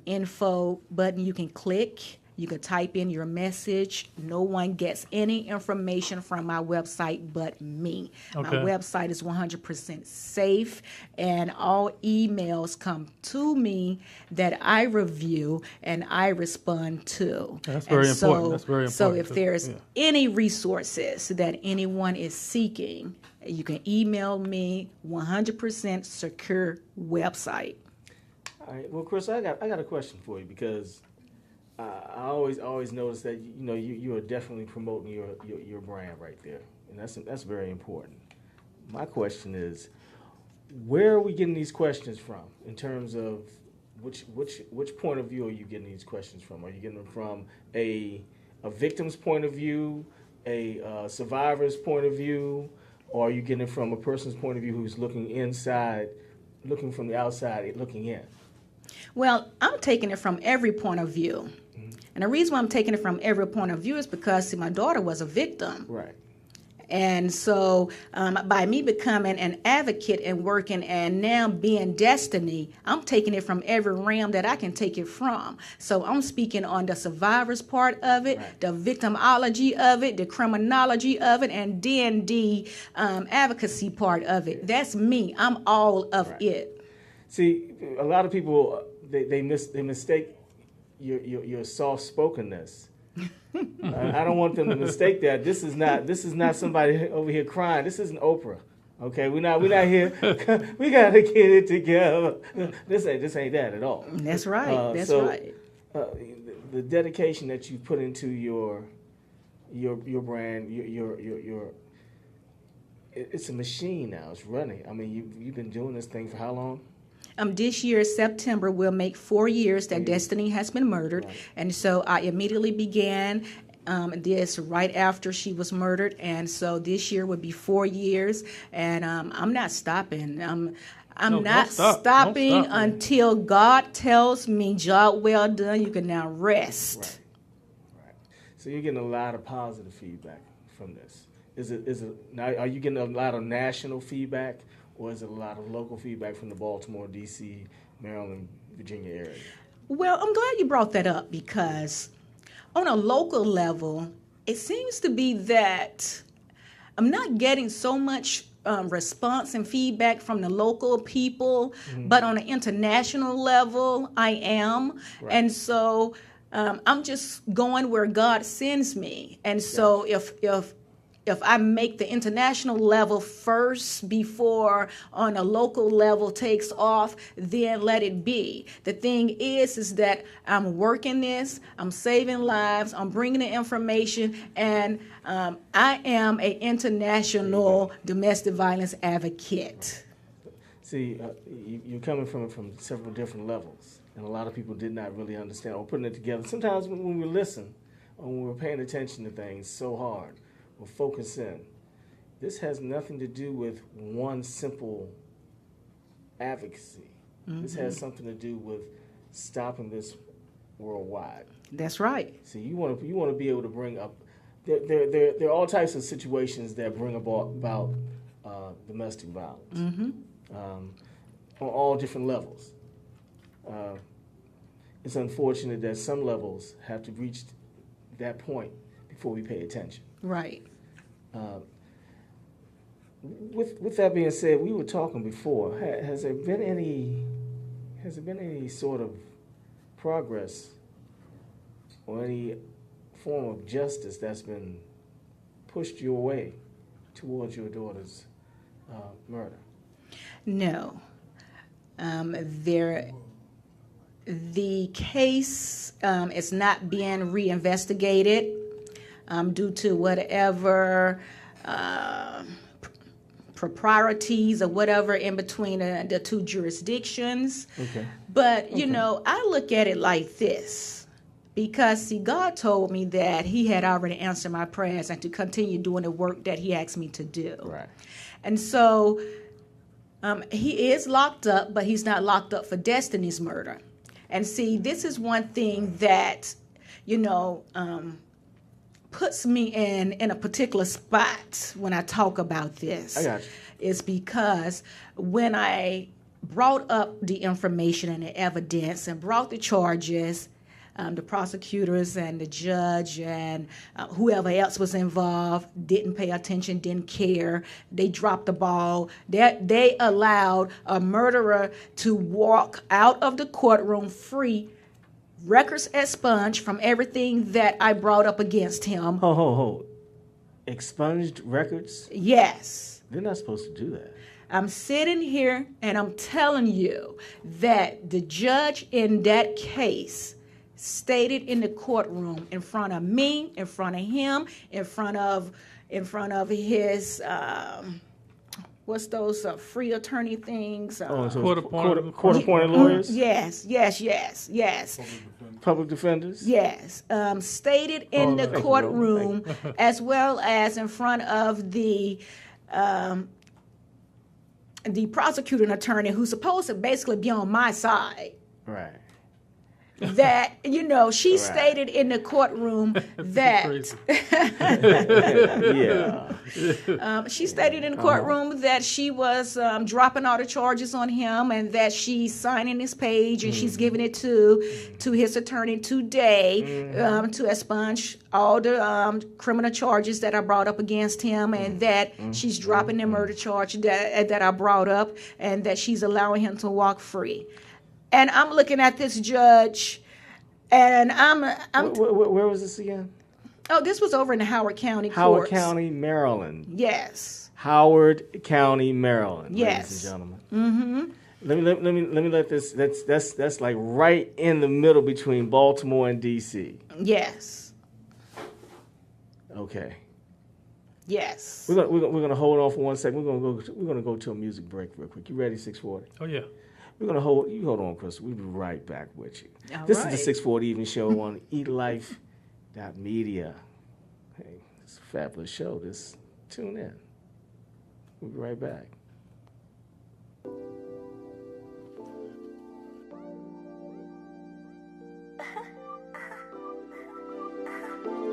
info button you can click. You can type in your message. No one gets any information from my website but me. Okay. My website is 100% safe, and all emails come to me that I review and I respond to. That's very important. That's very important. So if there's any resources that anyone is seeking, you can email me. 100% secure website. All right. Well, Chris, I got a question for you, because I always notice that you are definitely promoting your brand right there, and that's very important. My question is, where are we getting these questions from in terms of which point of view are you getting these questions from? Are you getting them from a victim's point of view, a survivor's point of view, or are you getting it from a person's point of view who's looking from the outside, looking in? Well, I'm taking it from every point of view. And the reason why I'm taking it from every point of view is because, my daughter was a victim. Right. And so by me becoming an advocate and working and now being Destiny, I'm taking it from every realm that I can take it from. So I'm speaking on the survivor's part of it, right, the victimology of it, the criminology of it, and then the advocacy part of it. That's me. I'm all of it. See, a lot of people, they mistake your soft-spokenness. I don't want them to mistake that. This is not somebody over here crying. This isn't Oprah. Okay, we're not here. We gotta get it together. This ain't that at all. That's right. That's right. The dedication that you put into your brand, your it's a machine now. It's running. I mean, you've been doing this thing for how long? This year, September, will make 4 years that Destiny has been murdered. Right. And so I immediately began this right after she was murdered. And so this year would be 4 years. And I'm not stopping. I'm not stopping until God tells me, job well done, you can now rest. Right. So you're getting a lot of positive feedback from this. Is it now, are you getting a lot of national feedback? Or is it a lot of local feedback from the Baltimore, D.C., Maryland, Virginia area? Well, I'm glad you brought that up, because on a local level, it seems to be that I'm not getting so much response and feedback from the local people, but on an international level, I am. Right. And so I'm just going where God sends me. And so if if I make the international level first before on a local level takes off, then let it be. The thing is that I'm working this, I'm saving lives, I'm bringing the information, and I am an international domestic violence advocate. See, you're coming from it from several different levels, and a lot of people did not really understand or putting it together. Sometimes when we listen, or when we're paying attention to things so hard, we're focused in. This has nothing to do with one simple advocacy. Mm-hmm. This has something to do with stopping this worldwide. That's right. See, you want to be able to bring up. There are all types of situations that bring about domestic violence. Mm-hmm. On all different levels. It's unfortunate that some levels have to reach that point before we pay attention. Right. With that being said, we were talking before. Has there been any sort of progress or any form of justice that's been pushed your way towards your daughter's murder? No. The case is not being reinvestigated due to whatever proprieties or whatever in between the two jurisdictions. Okay. But, you know, I look at it like this. Because, see, God told me that he had already answered my prayers and to continue doing the work that he asked me to do. Right. And so he is locked up, but he's not locked up for Destiny's murder. And see, this is one thing that, you know, puts me in a particular spot when I talk about this. I got you. Is because when I brought up the information and the evidence and brought the charges, the prosecutors and the judge and whoever else was involved didn't pay attention, didn't care. They dropped the ball. They allowed a murderer to walk out of the courtroom free, records expunged from everything that I brought up against him. Ho. Expunged records? Yes. They're not supposed to do that. I'm sitting here and I'm telling you that the judge in that case stated in the courtroom in front of me, in front of him, in front of his what's those free attorney things? So Court-appointed lawyers? Yes. Public defenders? Yes. Stated in the courtroom as well as in front of the prosecuting attorney who's supposed to basically be on my side. Right. That, you know, she stated in the courtroom that she stated in the courtroom that she was dropping all the charges on him and that she's signing his page and she's giving it to his attorney today to expunge all the criminal charges that I brought up against him and that she's dropping the murder charge that I brought up and that she's allowing him to walk free. And I'm looking at this judge, and I'm. Where was this again? Oh, this was over in the Howard County courts. Howard County, Maryland. Yes. Howard County, Maryland. Yes. Ladies and gentlemen. Mm-hmm. Let me let this. That's like right in the middle between Baltimore and D.C. Yes. Okay. Yes. We're gonna hold on for 1 second. We're gonna go to a music break real quick. You ready, 640? Oh, yeah. We're going to hold on, Chris. We'll be right back with you. This is the 640 Evening Show on eatlife.media. Hey, it's a fabulous show. Just tune in. We'll be right back.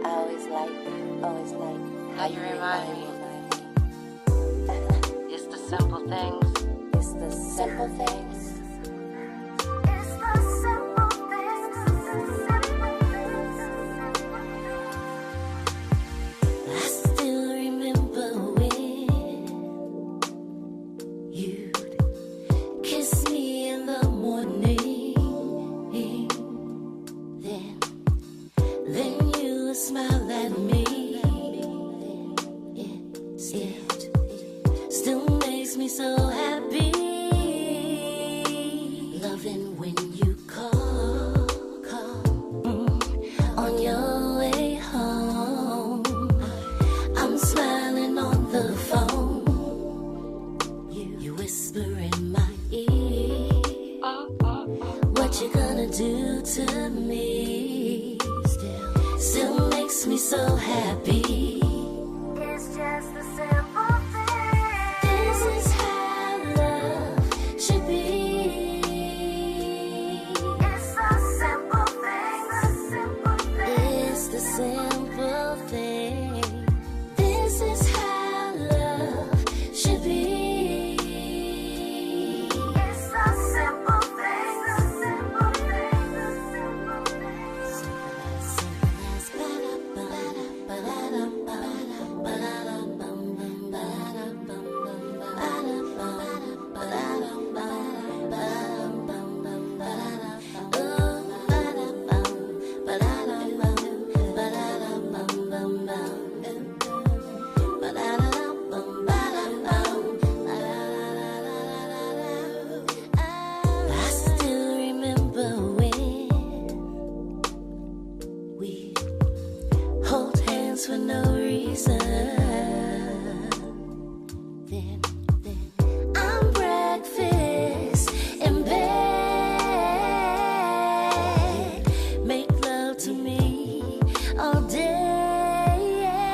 Always like how you remind me. It's the simple things. It's the simple things. Smile at me, yeah. what you gonna do to me still makes me so happy. It's just a simple thing. This is how love should be. It's a simple thing, it's the simple thing. This is how love should be. It's a simple thing, simple thing. I still remember when we hold hands for no reason. Then I'm breakfast in bed. Make love to me all day.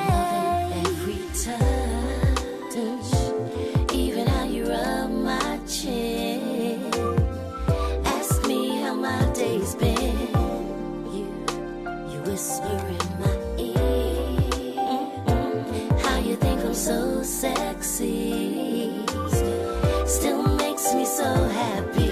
Loving every touch, even how you rub my chin. Ask me how my day's been. You whisper in my ear. How you think I'm so sexy. Still makes me so happy.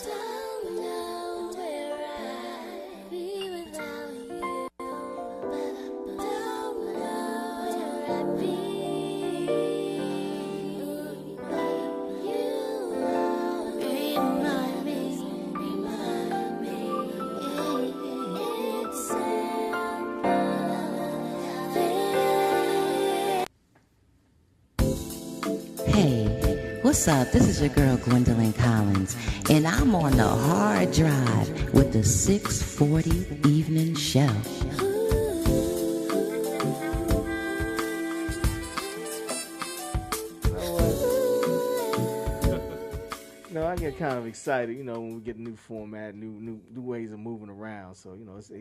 Don't know where I'd be without you. Don't know where I'd be. You remind me. It's simple. Hey, what's up? This is your girl Gwendolyn Collins, and I'm on the hard drive with the 640 Evening Show. No, I get kind of excited, when we get a new format, new ways of moving around. So, it's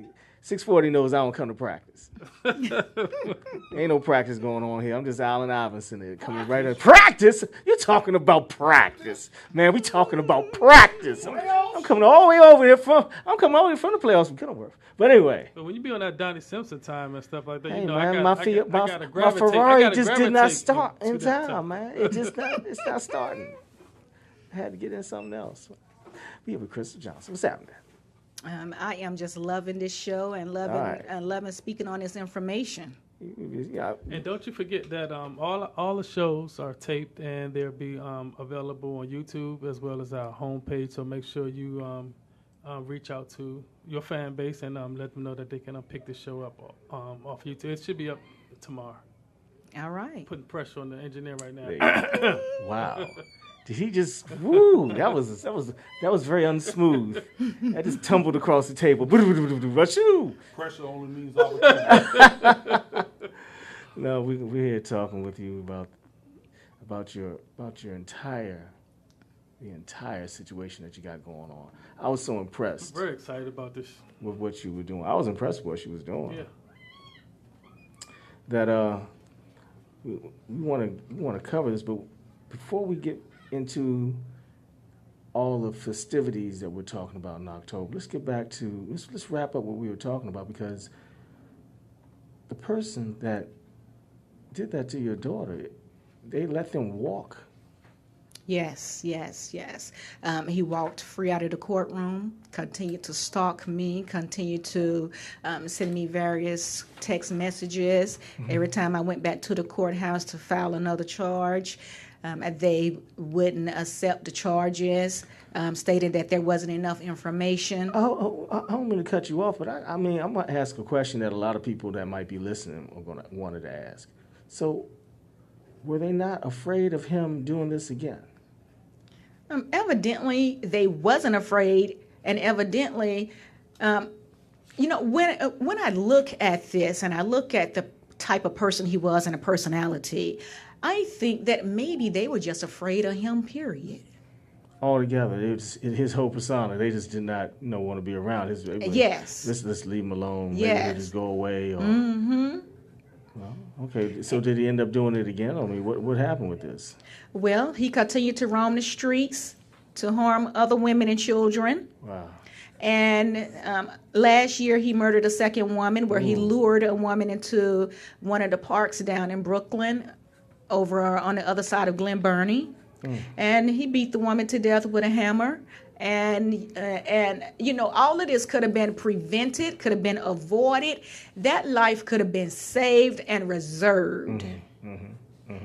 640 knows I don't come to practice. Ain't no practice going on here. I'm just Allen Iverson there, coming right at practice. You're talking about practice, man. We talking about practice. I'm coming all the way over here from the playoffs from Kenilworth. But anyway. But when you be on that Donnie Simpson time and stuff like that, Hey, I man, gotta my Ferrari just did not gravitate start to in that time, man. It's not starting. I had to get in something else. We have with Crystal Johnson. What's happening? I am just loving this show and loving All right. loving speaking on this information. Yeah, And don't you forget that all the shows are taped and they'll be available on YouTube as well as our homepage. So make sure you reach out to your fan base and let them know that they can pick the show up off YouTube. It should be up tomorrow. All right. Putting pressure on the engineer right now. wow. Did he just? Woo! That was very unsmooth. That just tumbled across the table. Achoo! Pressure only means opportunity. No, we're here talking with you about your entire situation that you got going on. I was so impressed. Very excited about this. With what you were doing. I was impressed with what she was doing. Yeah. That we want to cover this, but before we get into all the festivities that we're talking about in October, let's get back to let's wrap up what we were talking about, because the person that did that to your daughter, they let them walk. Yes. He walked free out of the courtroom, continued to stalk me, continued to send me various text messages. Every time I went back to the courthouse to file another charge, They wouldn't accept the charges, stating that there wasn't enough information. I don't mean to cut you off, but I mean, I'm going to ask a question that a lot of people that might be listening are going to wanted to ask. So, were they not afraid of him doing this again? Evidently, they wasn't afraid, and evidently, when I look at this and I look at the type of person he was and a personality, I think that maybe they were just afraid of him, period. Altogether, his whole persona, they just did not want to be around. Yes. Let's leave him alone. Yes. Maybe he'll just go away. Or, Mm-hmm. Well, okay. So did he end up doing it again? I mean, what happened with this? Well, he continued to roam the streets to harm other women and children. Wow. And last year, he murdered a second woman where he lured a woman into one of the parks down in Brooklyn over on the other side of Glen Burnie. And he beat the woman to death with a hammer. And all of this could have been prevented, could have been avoided. That life could have been saved and reserved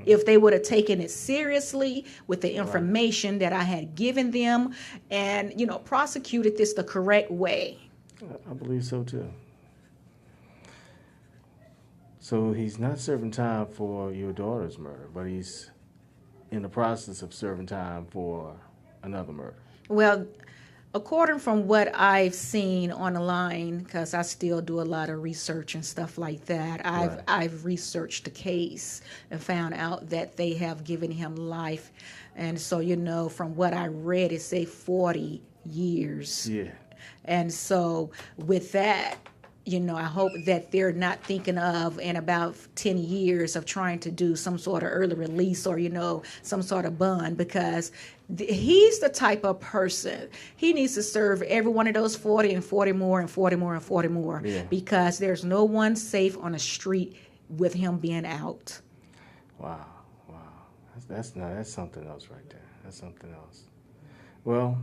if they would have taken it seriously with the information that I had given them and, prosecuted this the correct way. I believe so, too. So he's not serving time for your daughter's murder, but he's in the process of serving time for another murder. Well, according from what I've seen online, because I still do a lot of research and stuff like that, I've researched the case and found out that they have given him life. And so, from what I read, it say 40 years. Yeah. And so with that, I hope that they're not thinking of in about 10 years of trying to do some sort of early release or, some sort of bond, because he's the type of person, he needs to serve every one of those 40 and 40 more and 40 more and 40 more, because there's no one safe on the street with him being out. Wow. That's something else right there. That's something else. Well,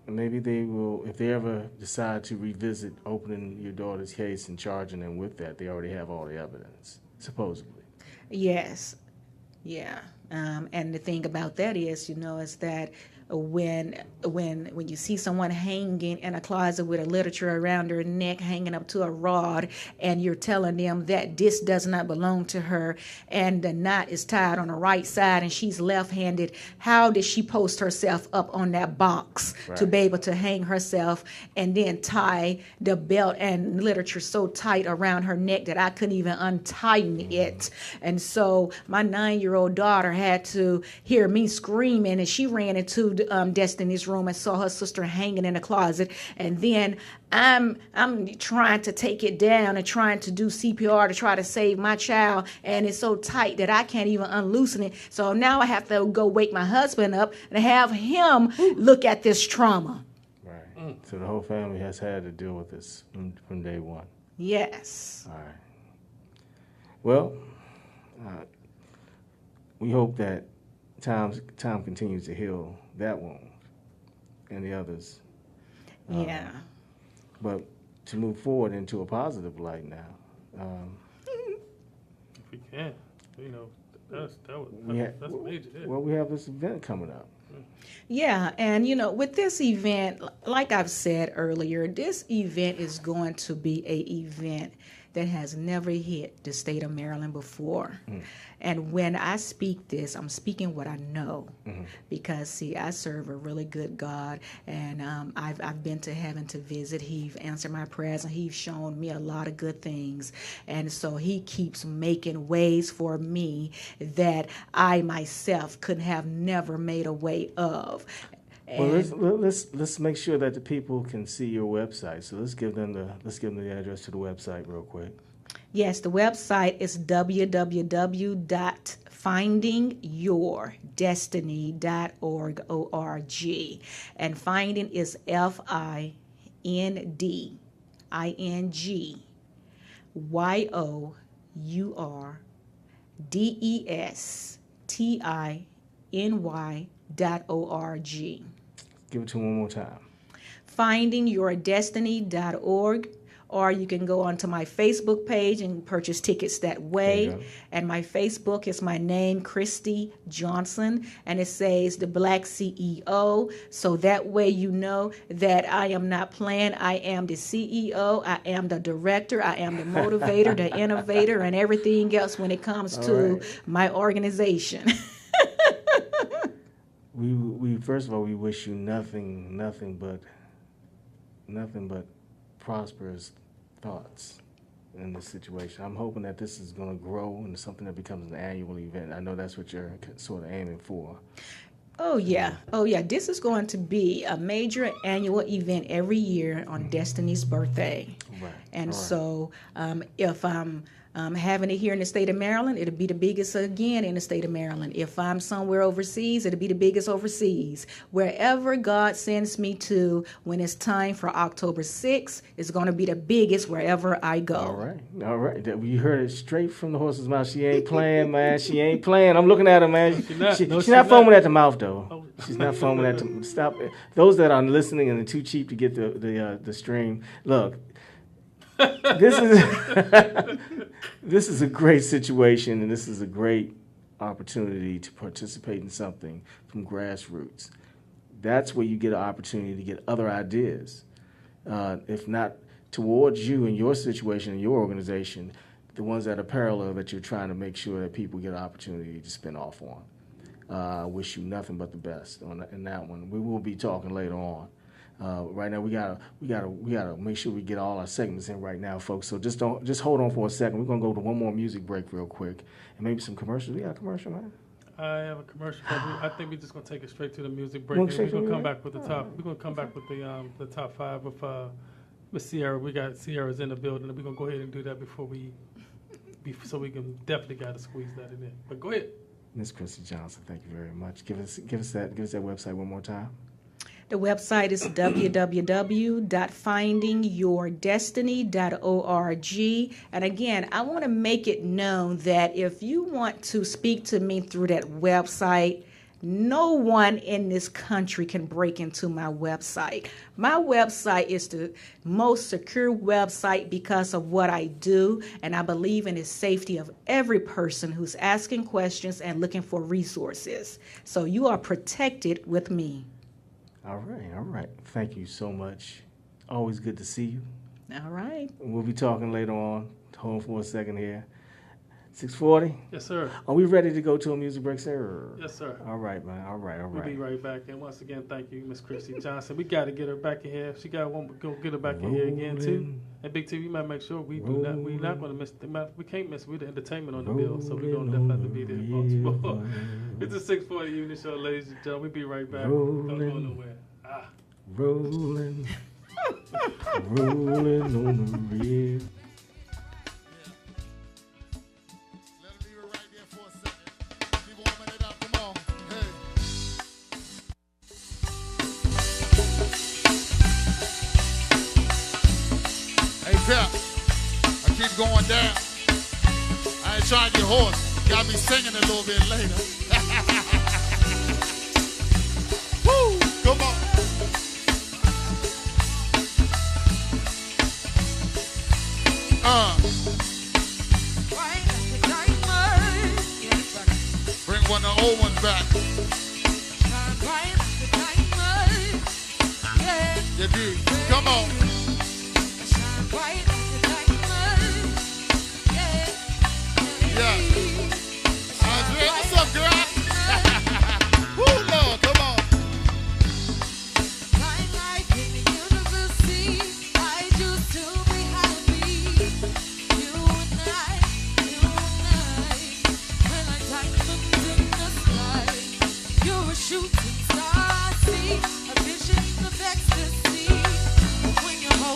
maybe they will, if they ever decide to revisit opening your daughter's case and charging them with that, they already have all the evidence, supposedly. Yes. Yeah. And the thing about that is, is that when you see someone hanging in a closet with a literature around her neck, hanging up to a rod, and you're telling them that this does not belong to her, and the knot is tied on the right side and she's left-handed, how did she post herself up on that box to be able to hang herself and then tie the belt and literature so tight around her neck that I couldn't even untighten it? And so my 9-year-old daughter had to hear me screaming, and she ran into Destiny's room and saw her sister hanging in the closet. And then I'm trying to take it down and trying to do CPR to try to save my child, and it's so tight that I can't even unloosen it. So now I have to go wake my husband up and have him look at this trauma. Right. So the whole family has had to deal with this from day one. Yes. All right. Well, we hope that time continues to heal that wound and the others. Yeah. But to move forward into a positive light now. If we can, that's major. Yeah. Well, we have this event coming up. Yeah, and with this event, like I've said earlier, this event is going to be an event that has never hit the state of Maryland before. And when I speak this, I'm speaking what I know, because see, I serve a really good God, and I've been to heaven to visit. He's answered my prayers, and He's shown me a lot of good things, and so He keeps making ways for me that I myself could have never made a way of. Well, let's make sure that the people can see your website. So let's give them the address to the website real quick. Yes, the website is www.findingyourdestiny.org. And finding is FindingYourDestiny.org. or you can go onto my Facebook page and purchase tickets that way. And my Facebook is my name, Christy Johnson, and it says the Black CEO. So that way you know that I am not playing. I am the CEO. I am the director. I am the motivator, the innovator, and everything else when it comes to my organization. We first of all, we wish you nothing but prosperous thoughts in this situation. I'm hoping that this is going to grow into something that becomes an annual event. I know that's what you're sort of aiming for. Oh yeah. This is going to be a major annual event every year on Destiny's birthday. Right. And so if I'm having it here in the state of Maryland, it'll be the biggest again in the state of Maryland. If I'm somewhere overseas, it'll be the biggest overseas. Wherever God sends me to when it's time for October 6th, it's going to be the biggest wherever I go. All right. You heard it straight from the horse's mouth. She ain't playing, man. She ain't playing. I'm looking at her, man. She's not foaming at the mouth, though. She's not foaming at the stop. Those that are listening and are too cheap to get the stream, look. This is a great situation, and this is a great opportunity to participate in something from grassroots. That's where you get an opportunity to get other ideas, if not towards you and your situation and your organization, the ones that are parallel that you're trying to make sure that people get an opportunity to spin off on. I wish you nothing but the best in that one. We will be talking later on. Right now, we gotta make sure we get all our segments in right now, folks. So just hold on for a second. We're gonna go to one more music break real quick, and maybe some commercials. We got a commercial, man. I have a commercial. I think we're just gonna take it straight to the music break. We're gonna come back with the top. We're gonna come back with the top 5 with Sierra. We got Sierra's in the building, and we're gonna go ahead and do that so we can definitely gotta squeeze that in there. But go ahead. Miss Christy Johnson, thank you very much. Give us that website one more time. The website is www.findingyourdestiny.org. And again, I want to make it known that if you want to speak to me through that website, no one in this country can break into my website. My website is the most secure website because of what I do, and I believe in the safety of every person who's asking questions and looking for resources. So you are protected with me. All right. Thank you so much. Always good to see you. All right. We'll be talking later on. Hold on for a second here. 640? Yes, sir. Are we ready to go to a music break, sir? Yes, sir. All right, man. All right. We'll be right back. And once again, thank you, Miss Christy Johnson. We got to get her back in here. She got to go get her back in here again, too. And Big T, we might make sure we're not going to miss. We can't miss. We're the entertainment on the bill, so we're going to definitely have to be there. It's a 640 evening show, ladies and gentlemen. We'll be right back. Don't go nowhere. Rolling, rolling on the red. I keep going down. I ain't trying to get hoarse. Got me singing a little bit later. Woo! Come on. Bring one of the old ones back. You do. Come on. Yeah. Andre, what's up, girl? Woo, Lord, come on. Shooting star, see a vision of ecstasy when your heart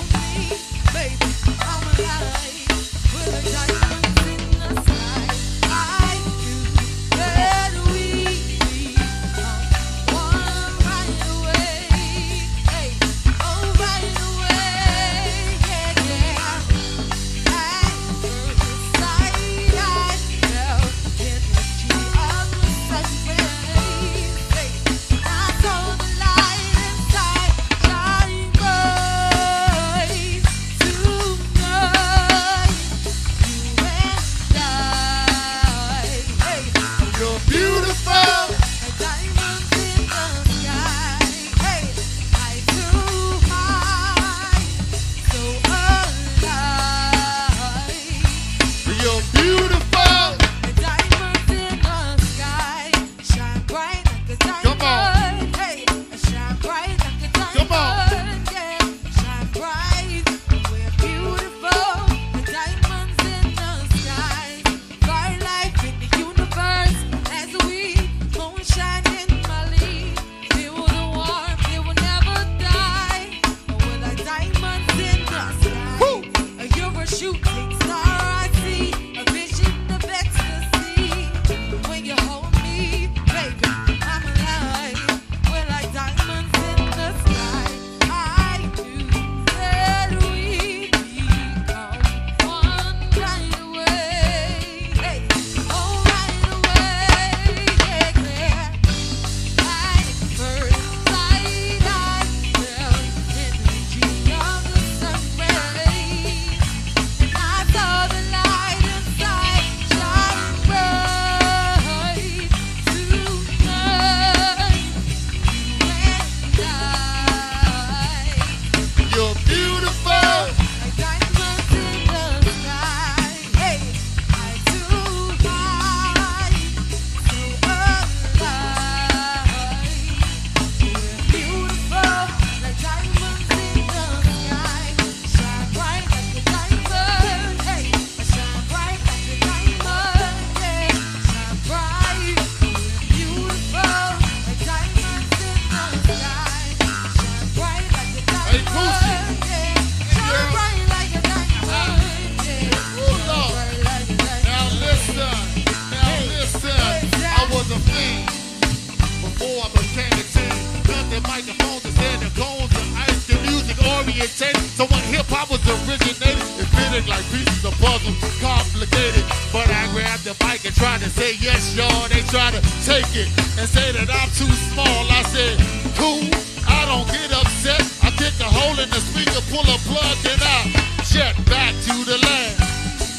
orientated. So when hip hop was originated, it fitted like pieces of puzzle, complicated. But I grabbed the mic and tried to say yes, y'all. They tried to take it and say that I'm too small. I said, cool, I don't get upset. I kick a hole in the speaker, pull a plug, and I jet back to the land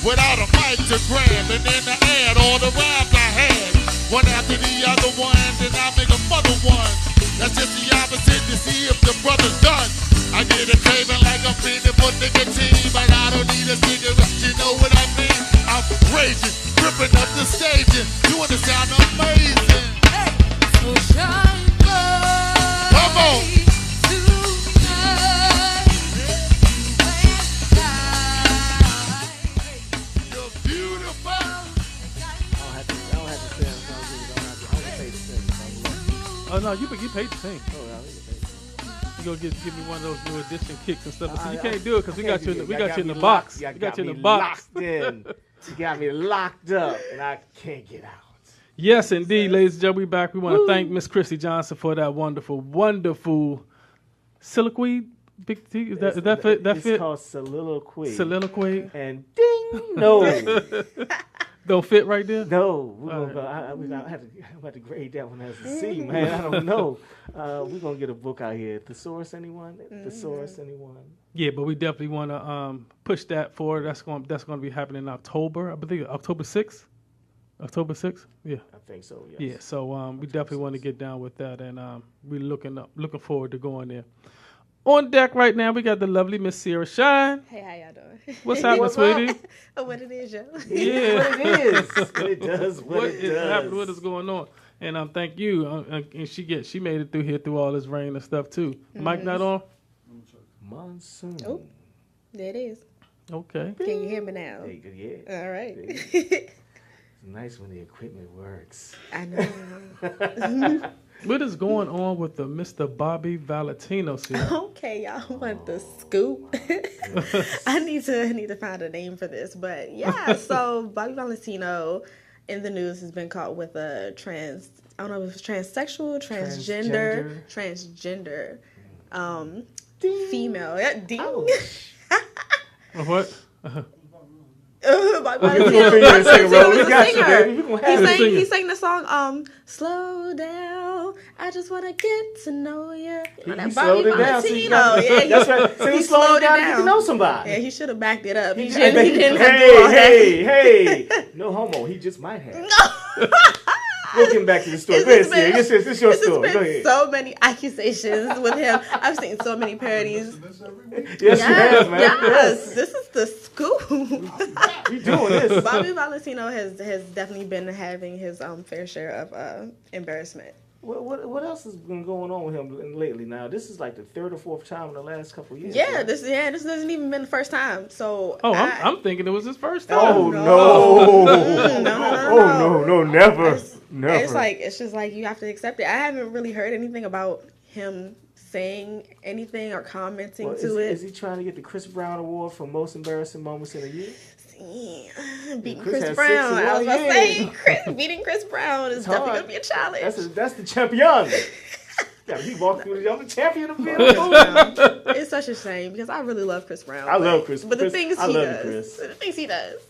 without a mic to grab. And then to add all the rhymes I had, one after the other one, then I make a mother one. That's just the opposite to see if the brother's done. I get a craving like I'm feeding for nicotine, but I don't need a cigarette, you know what I mean? I'm raging, ripping up the stage, and doing the sound amazing. So shine bright. Come on. You're beautiful. I don't have to sing. I only pay to sing. Oh no, you paid to sing. Oh, no, You gonna give me one of those new edition kicks and stuff. So you I can't do it because we got you in the me box. locked- We got you in the me box. Locked in. You got me locked up, and I can't get out. Yes, indeed, ladies and gentlemen, we back. We want to thank Miss Christy Johnson for that wonderful, wonderful soliloquy. Big T, is that fit? That It's fit? called soliloquy. Soliloquy. And ding, no. Don't fit right there. No, we're gonna go. I have to grade that one as a C, man. I don't know. We're gonna get a book out here. Thesaurus, anyone? Thesaurus, anyone? Yeah, but we definitely want to push that forward. That's going to be happening in October. I believe October 6th. October 6th. Yeah. I think so. Yes. Yeah. So we definitely want to get down with that, and we're looking forward to going there. On deck right now, we got the lovely Miss Sierra Shine. Hey, how y'all doing? What's happening, sweetie? What it is, yo? Yeah. What it is. It does what it is does. happening? What is going on? And thank you. And she made it through here through all this rain and stuff too. Mic not on? Monsoon. Oh, there it is. Okay. Can you hear me now? Hey, yeah. All right. It's nice when the equipment works. I know. What is going on with the Mr. Bobby Valentino here? Okay, y'all want the scoop? I need to find a name for this, but yeah. So Bobby Valentino in the news has been caught with a I don't know if it's transsexual, transgender, female. Yeah, ding. What? Bobby Valentino was a singer. He sang the song "Slow Down." I just wanna get to know you. He slowed it down. Yeah, That's right. So he slowed it down to get to know somebody. Yeah, he should have backed it up. He Hey, didn't have to do all that. hey. No homo. He just might have. We'll get back to the story. Go ahead, Sierra. This is your story. Go ahead. So many accusations with him. I've seen so many parodies. Yes, you have, man. Yes, this is the scoop. You doing this? Bobby Valentino has definitely been having his fair share of embarrassment. What else has been going on with him lately? Now, this is like the third or fourth time in the last couple of years. Yeah, right? this hasn't even been the first time. So I'm thinking it was his first time. Oh no, never. It's just like you have to accept it. I haven't really heard anything about him saying anything or commenting it. Is he trying to get the Chris Brown Award for most embarrassing moments in a year? Beating Chris Brown. I was about to say, beating Chris Brown is definitely going to be a challenge. That's the champion. He walked through I'm the champion of the It's such a shame because I really love Chris Brown. I love Chris. But the things he does.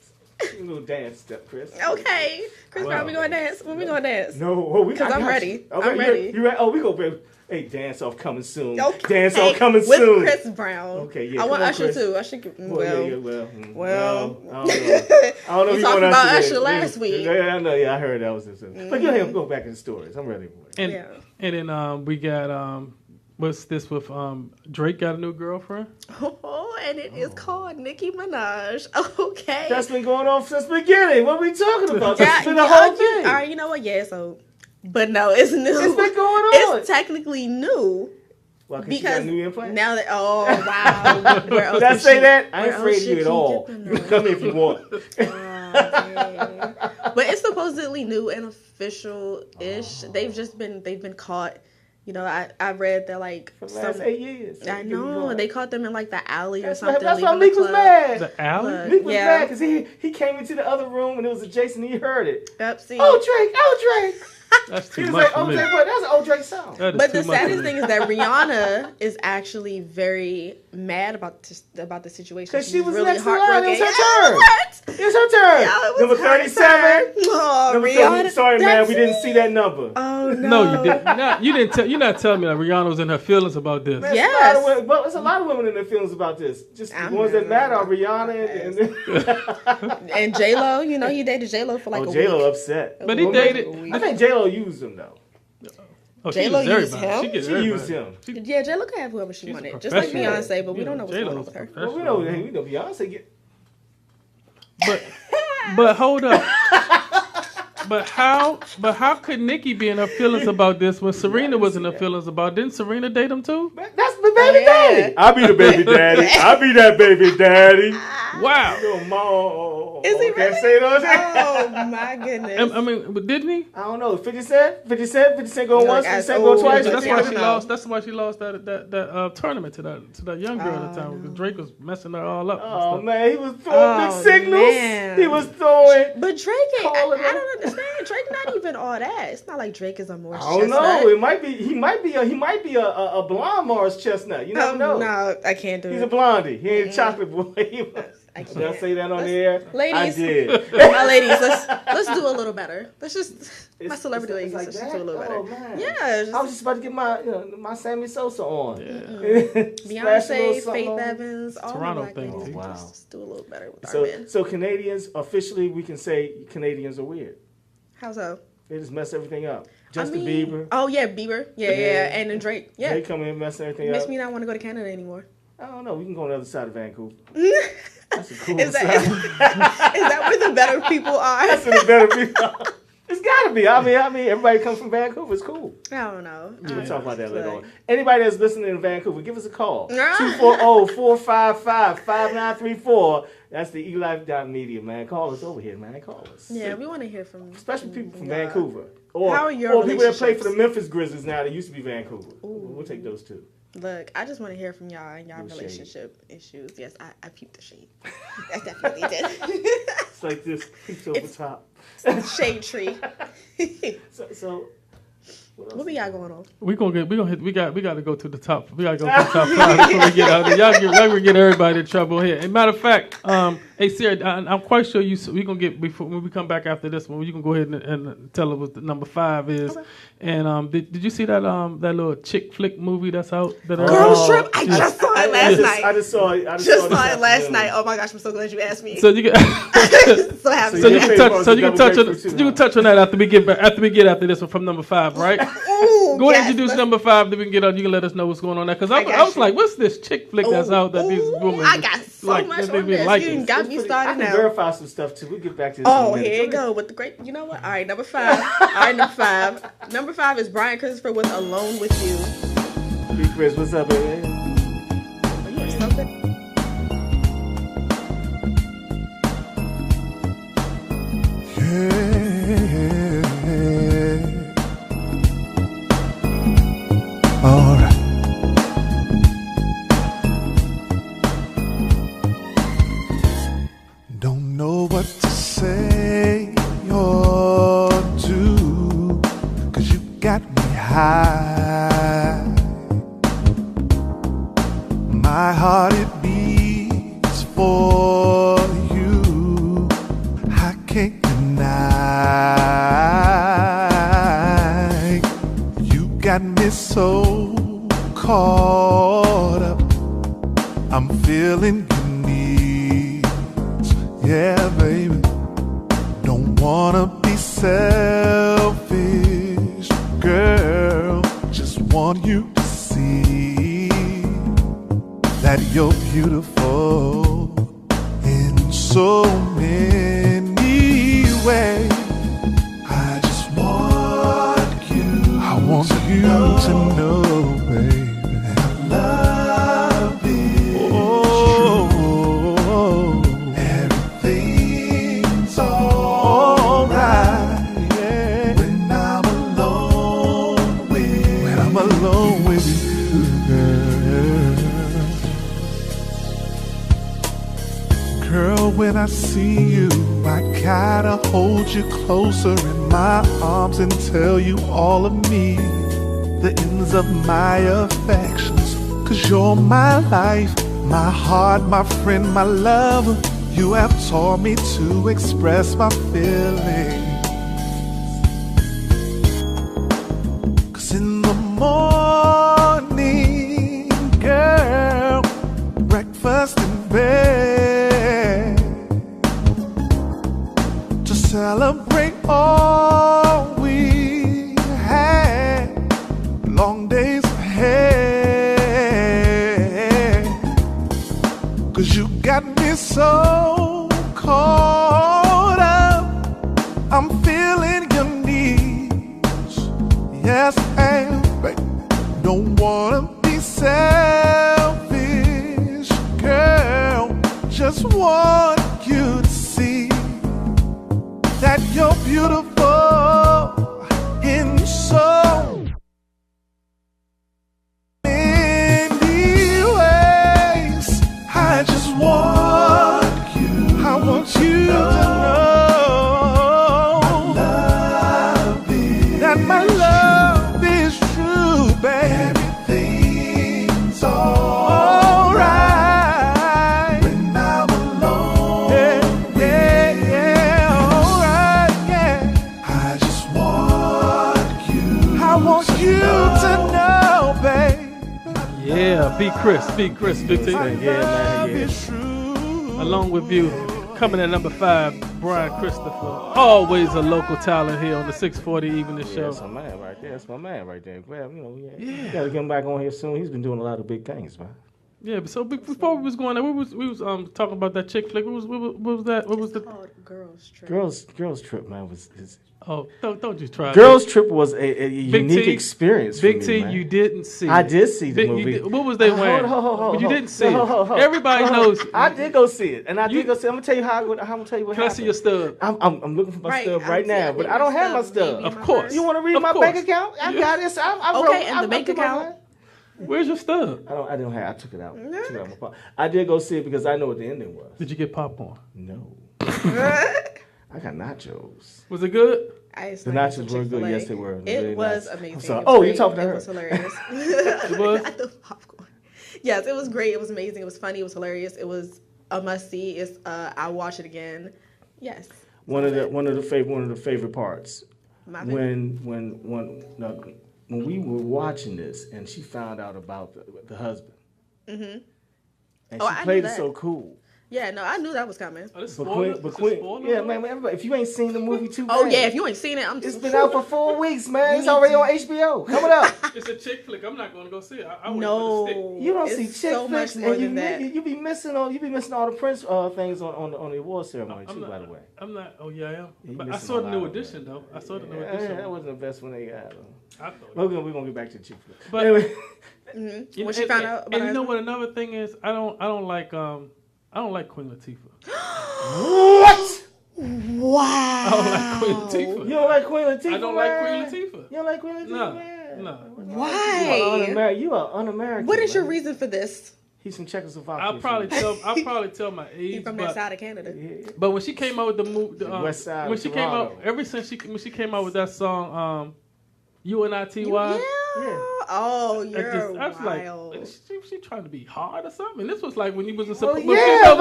A little dance step, Chris. Okay. Chris Brown, we going to dance? When we going to dance? No. Because I'm ready. Okay, I'm ready. You ready? Oh, we go, baby. Hey, dance off coming soon. Okay. Dance off coming with soon. With Chris Brown. Okay, yeah. I want Usher Chris. too. Usher. Well. I don't know. We talked about Usher last week. Yeah, I know. Yeah, I heard that was this. But go ahead, go back to the stories. I'm ready for it. And then we got what's this with Drake got a new girlfriend? Oh, and it is called Nicki Minaj. Okay. That's been going on since the beginning. What are we talking about? That's been the whole thing. All right, you know what? Yeah, so. But no, it's new. It's been going on. It's technically new. Well, because she got a new implant? Now that, wow. Where else Did I say that? I ain't where afraid else of you at all. You can come if you want. But it's supposedly new and official-ish. They've been caught. You know, I read that like for the last 8 years. I know they caught them in like the alley or something. That's why Meek was mad. The alley? Meek was mad because he came into the other room and it was adjacent. And he heard it. Yep, see. Oh Drake. That's He too was much like for me. OJ, but that's an OJ song. That is But too the much for saddest me. thing is that Rihanna is actually very mad about the situation. Because she She's was really next in line. It heartbroken. was her Yeah, turn. what? It was her turn. Yeah, it was Number her 37. turn. Oh, Number Rihanna. 30. Sorry, man, That's we didn't it. see that number. Oh no. No, you didn't. You didn't tell. You're not telling me that Rihanna was in her feelings about this. Man, Yes. there's a lot of women in their feelings about this. Just the ones that matter are Rihanna and And J Lo, you know, he dated J Lo for like a J Lo week. upset. But he dated. I think J Lo used him though. Oh, she J-Lo used used everybody. him? gets She used everybody. him. Yeah, J Lo can have whoever she She's a wanted, just like professional. Beyonce. But we You don't know, know what's going on J-Lo's with her. Well, we know Beyonce get. But hold up. But how could Nicki be in her feelings about this when Serena was in her feelings about it? Didn't Serena date him too? That's the baby daddy. I'll be the baby daddy. I'll be that baby daddy. Wow. Little mom. Is he Can't really? say those. Oh my goodness. I mean, but didn't he? I don't know. 50 Cent going once, 50 Cent going twice. That's I why don't she know. lost. That's why she lost that tournament to that young girl at the time. Because Drake was messing her all up. and Oh stuff. man, he was throwing big signals. man. He was throwing. But Drake, ain't, Calling I her. don't understand. Drake not even all that. It's not like Drake is a Morris I don't chestnut. know. It might be. He might be a blonde Morris Chestnut. You never know. No, I can't do He's it. a blondie. He ain't a chocolate boy. He was. I Did I can't. say that on the air? Ladies. I did. My ladies, let's do a little better. Let's just my celebrity it's ladies. like Let's that? just do a little better. Oh, man. Yeah, I was just just about to get my Sammy Sosa on. Beyonce, Faith Evans, all Toronto the black thing, ladies. too. Wow. Let's just do a little better with our men. So Canadians officially we can say Canadians are weird. How so? They just mess everything up. Justin Bieber. Oh yeah, Bieber. Yeah, and then Drake. Yeah. They come in and mess everything Makes up. me not want to go to Canada anymore. I don't know. We can go on the other side of Vancouver. is That's a cool that side. is that where the better people are? That's where the better people. It's gotta be. I mean, everybody comes from Vancouver. It's cool. I don't know. We'll talk about that later on. Anybody that's listening in Vancouver, give us a call. Ah. 240-455-5934. That's the eLife.media, man. Call us over here, man. Call us. Yeah, we want to hear from Especially people from y'all. Vancouver. Or, How are your or people that play for the relationships? Memphis Grizzlies now that used to be Vancouver. We'll take those too. Look, I just want to hear from y'all and y'all No shade. relationship issues. Yes, I peeped the shade. I definitely did. It's like this. Peeps over top. Shade tree. So What we got going on? We got to go to the top. We got to go to the top five before we get out there. Y'all gonna get everybody in trouble here. As a matter of fact, hey Sarah, I'm quite sure we gonna get before when we come back after this one. You can go ahead and tell us what the number 5 is. Okay. And did you see that little chick flick movie that's out? That Girls Trip. I just saw it last night. I just saw it. Just saw it last night. Oh my gosh, I'm so glad you asked me. So you get. So happy. So you can touch on Double grapefruit too, you can touch on that after we get after this one from number 5, right? Ooh, Go ahead yes, and introduce let's- number 5. Then we can get on. You can let us know what's going on there. Because I I got was you. like, what's this chick flick that's out that these Ooh, women? I got so like, much they on be this. like You this. got me I started can now. verify some stuff too. We'll get back to this. Oh, in a minute. here you go with the great. You know what? All right, number 5. All right, number 5. Number 5 is Brian Christopher with "Alone with You." Big Chris, what's up, baby? Oh, you are so good. All right. Don't know what to say or do, 'cause you got me high. My heart, it beats for you. I can't deny. You got me so caught up. I'm feeling your needs. Yeah, baby. Don't wanna be selfish, girl. Just want you to see that you're beautiful in so many ways. I just want you. I want you to know, baby. Love is true. Everything's alright. Yeah. When I'm alone with you, girl. Girl, when I see you, I gotta hold you closer in my arms and tell you all of me, the ends of my affections. 'Cause you're my life, my heart, my friend, my lover. You have taught me to express my feelings. 'Cause in the morning, girl, breakfast in bed, to celebrate all we had, long days ahead. 'Cause you got me so caught up, I'm feeling your needs. Yes, and babe, don't wanna be selfish, girl. Just want you to see that you're beautiful in so many ways. I just want you. I want you to know that my love is true, baby. Everything's alright when I'm alone. Yeah, alright, yeah. I just want you. I want you to know, baby. Yeah, be Chris, Big T. Yeah, man. Yeah. Along with you, coming at number 5, Brian Christopher. Always a local talent here on the 640 Evening Show. That's my man right there. That's my man right there. Glad, you gotta get him back on here soon. He's been doing a lot of big things, man. Yeah, but so before we was going there, we was talking about that chick flick. What was that? What was the Called Girls Trip. Girls Trip, man, was Oh, don't you try. Girls Trip was a unique experience. Big for T, me, man. you didn't see. I did see the movie. What was they wearing? But you didn't see it. Everybody knows. I did go see it, and I did go see it. I'm gonna tell you how. I'm gonna tell you what Can I happened. see your stub? I'm looking for my stub right now, but I don't have my stub. Of course. You want to read my bank account? I got it. The bank account. Where's your stub? I don't have. I took it out. Took it out my phone. I did go see it because I know what the ending was. Did you get popcorn? No. I got nachos. Was it good? The nachos were good. Yes, they were. It was amazing. I'm sorry. Oh, you talking to her? It was hilarious. It was? The popcorn. Yes, it was great. It was amazing. It was funny. It was hilarious. It was a must see. It's I'll watch it again. Yes. One of the favorite parts. When we were watching this and she found out about the husband. Mm-hmm. And she played it so cool. Yeah, no, I knew that was coming. But Queen, yeah, man, everybody, if you ain't seen the movie too bad. Oh, yeah, if you ain't seen it, it's been out for 4 weeks, man. It's already on HBO. Coming up. It's a chick flick. I'm not going to go see it. No, you don't see chick so flicks, much more and than that. You be missing all the Prince things on the award ceremony too. By the way, I'm not. Oh yeah, I am. Yeah, but I saw the new edition though. I saw the new edition. That wasn't the best one they got. I thought. We're gonna get back to chick flick. But anyway, when she found out, and you know what? Another thing is, I don't like Queen Latifah. What? Wow. I don't like Queen Latifah. You don't like Queen Latifah? I don't like Queen Latifah. You don't like Queen Latifah? No. Why? You are un-American. What is your reason for this? He's from Czechoslovakia. I'll probably tell my age. He's from that side of Canada. But when she came out with the movie, West Side when she came out, ever since when she came out with that song, UNITY. Yeah. Oh, you're I was wild. like, she trying to be hard or something. This was like when he wasn't Well, supposed. yeah, it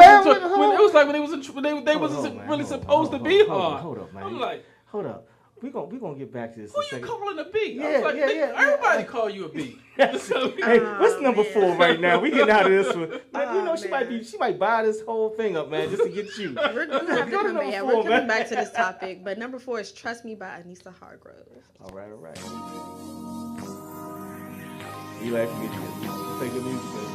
was like when they wasn't really supposed to be hard. Hold up, man. I'm like, hold up. We gonna get back to this. Who you calling a B? Yeah, I was like, everybody call you a B. Hey, what's number 4 right now? We getting out of this one. She might buy this whole thing up, man, just to get you. We're gonna have to come back. We're coming back to this topic, but number 4 is "Trust Me" by Anissa Hargrove. All right. You like to get you. Play good music, baby.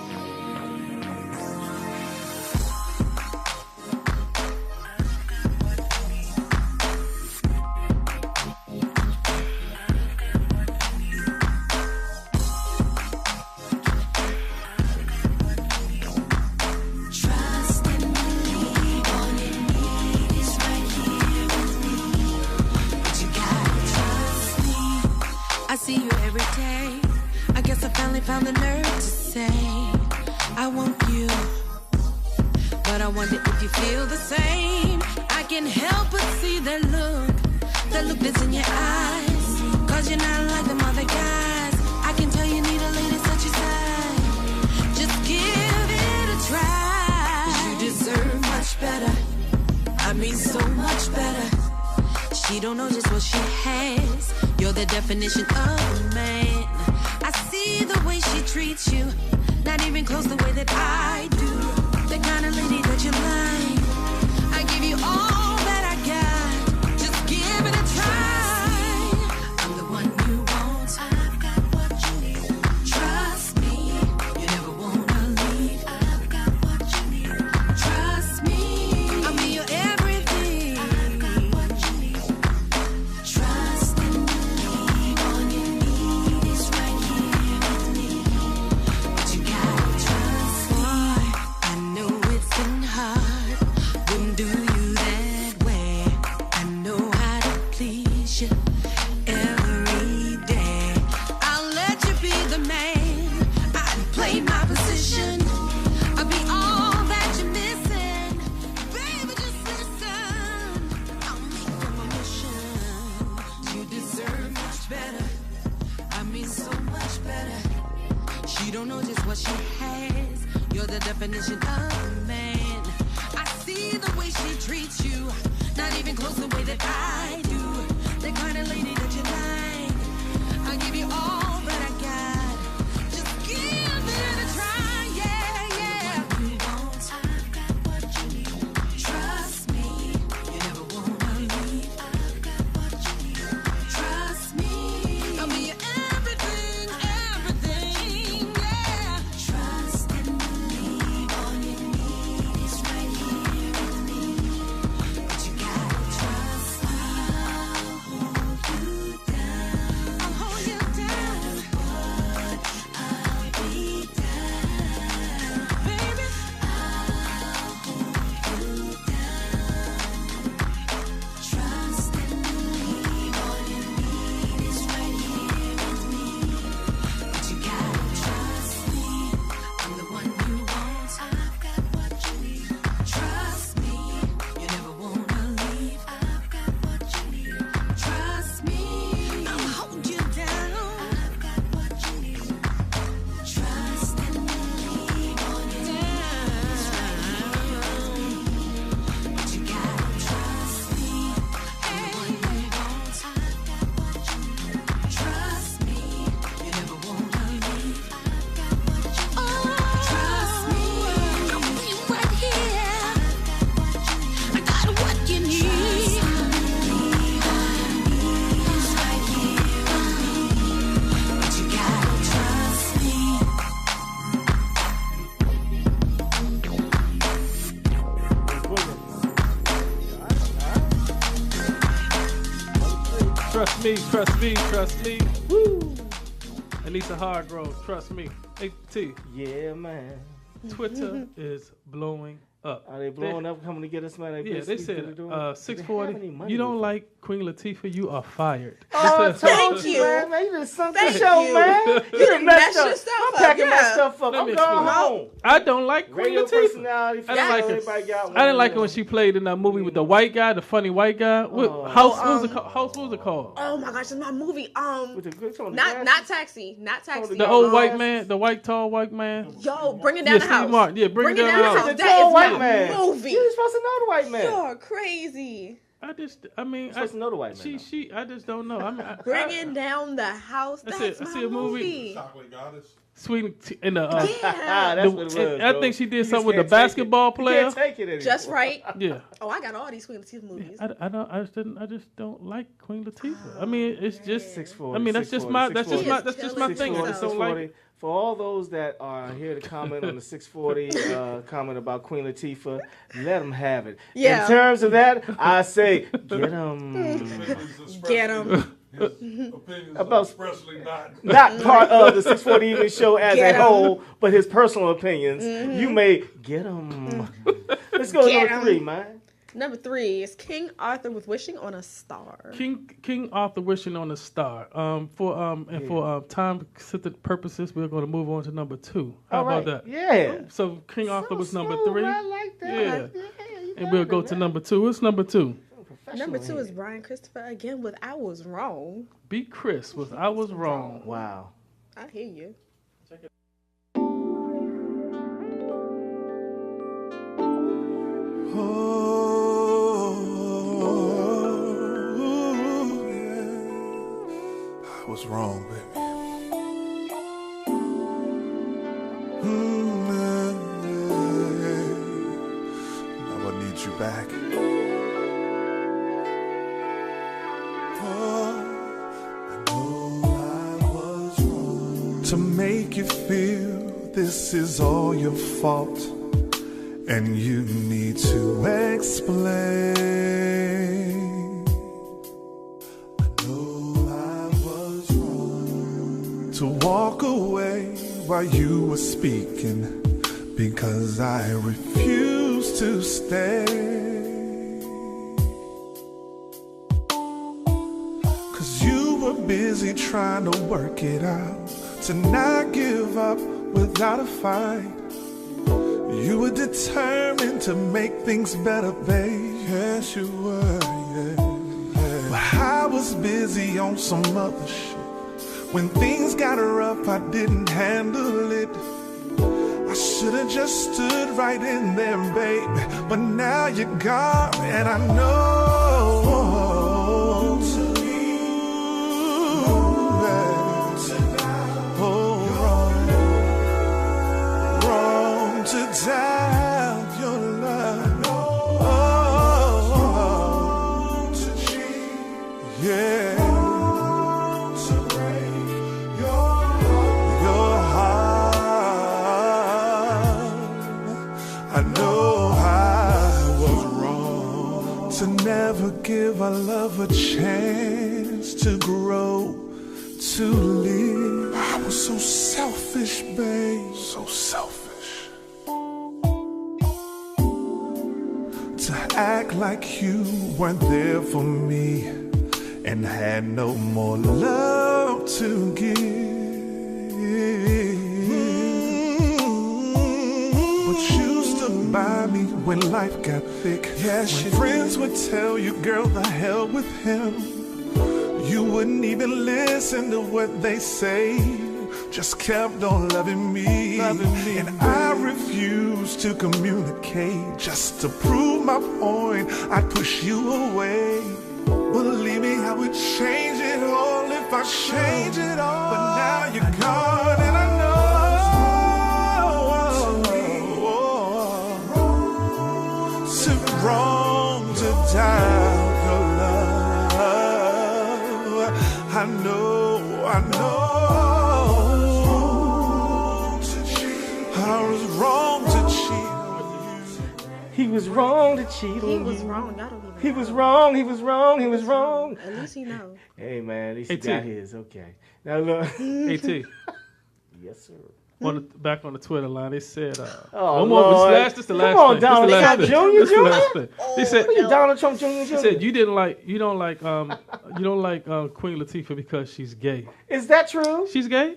I see you every day. I guess I finally found the nerve to say if you feel the same, I can help but see that look that's in your eyes. Cause you're not like them other guys. I can tell you need a lady such as I. Just give it a try. 'Cause you deserve much better. I mean so much better. She don't know just what she has. You're the definition of a man. I see the way she treats you, not even close the way that I do. The kind of lady that you like. I give you all that I got. Just give it a try. I'm the one you want. I've got what you need. Trust me, you never wanna leave. I've got what you need. Trust me, I'll be your everything. I've got what you need. Trust and believe. All you need is right here with me. But you gotta trust. Boy, I know it's been hard. Wouldn't do you that way. I know how to please you every day. I'll let you be the man. I'd play my position. I'll be all that you're missing. Baby, just listen. I'll make the mission. You deserve much better. I mean so much better. She don't know just what she has. You're the definition of a man. I see the way she treats you, not even close the way that I do. The kind of lady that you like. I'll give you all that I got. Just give it a try, yeah, yeah. You want, I've got what you need. Trust me, you never wanna leave. I've got what you need. Trust me, I'll be your everything, everything, yeah. Trust and believe. All you need is right here with me. But you gotta trust. I'll hold you down. I'll hold you down. But I'll be down. Baby, I'll hold you down. Trust and believe. All you need is right here with me. But you gotta trust me. I'm the one you want. I've got what you need. Trust me. You never wanna leave. I've got what you need. Trust me. I'll hold you down. I've got what you need. Trust and believe. All you need is right here with me. But you gotta trust me. I'm the one you want. I've got what you need. Trust me. You never wanna leave. I've got what you need. Trust me. I'll be right here. I got what you need. It's right here with me. But you gotta trust me. Trust me, trust me, trust me. Woo! Anissa Hargrove, trust me. Hey, T, Yeah, man. Twitter is blowing up. Are they blowing up, coming to get us, man? Yeah, they said Do they have any 640. money You don't with like Queen Latifah, you are fired. Oh, Thank you. man. You just sunk the Thank show, you. man. You done messed messed up. yourself I'm up, packing my yeah. stuff up. Let I'm me going explain. home. I don't like Queen Radio Latifah. personality. I don't like her. Everybody got one, I didn't like you her when know. she played in that movie with the white guy, the funny white guy. What was it called? Oh my gosh, it's my movie. With the good tone, Not Taxi. Not Taxi. The old white man, the white tall white man. Yo, bring it down Yeah, the Steve house. Martin. Yeah, bring it down the house. The That tall is white my man. movie. You're supposed to know the white man. You're crazy. I You're supposed to know the white man. I just don't know. I mean, Bringing down the house. That's That's it. I my see a movie. Chocolate Goddess. Sweet in the. Yeah. That's what it was. I bro. think she did You something just with the can't take it. basketball player. You can't take it anymore. Just right. Yeah. Oh, I got all these Queen Latifah movies. I just don't like Queen Latifah. I mean, it's just 640. I mean, that's just my thing. I just don't like it. For all those that are here to comment on the 640, comment about Queen Latifah, let them have it. Yeah. In terms of that, I say, get them. Get them. About expressly not part of the 640 Evening Show as Get a 'em. whole, but his personal opinions. You may get them. Let's go to Get number 'em. 3, man. Number 3 is King Arthur with Wishing on a Star. King Arthur wishing on a star. For time-sensitive purposes, we're going to move on to number 2. How All about right. that? Yeah. So King Arthur was number 3. I like that. Yeah. And we'll go to number 2. What's number 2? Number 2 is Brian Christopher again with "I Was Wrong." Be Chris with "I Was Wrong." Wow. I hear you. I was wrong, baby. Now I need you back. To make you feel this is all your fault, and you need to explain. I know I was wrong to walk away while you were speaking, because I refused to stay. 'Cause you were busy trying to work it out, to not give up without a fight. You were determined to make things better, babe. Yes, you were, yeah. But I was busy on some other shit. When things got rough, I didn't handle it. I should've just stood right in there, baby. But now you're gone, and I know. To doubt your love, to cheat, yeah, to break your heart. I know I was wrong to never give our love a chance to grow, to live. I was so selfish, babe, so selfish. To act like you weren't there for me and had no more love to give. But you stood by me when life got thick. Yes, when friends would tell you, girl, the hell with him. You wouldn't even listen to what they say. Just kept on loving me, and I refused to communicate. Just to prove my point, I'd push you away. Believe me, I would change it all if I change it all. But now you're gone, and I know it's wrong to doubt your love. I know. I was wrong to cheat on you. He was wrong to cheat on you. He was wrong. Y'all don't even He was wrong. He was wrong. He was wrong. At least he knows. Hey, man. At least Hey, he got T. his. Okay. Now, look. Hey, T. Yes, sir. Back on the Twitter line, they said, Oh, one more. Lord. This the last Come on, thing. Donald This the last Trump thing. Jr., This the last thing. They said, What are you, Donald Trump Jr. He said you don't like Queen Latifah because she's gay. Is that true? She's gay?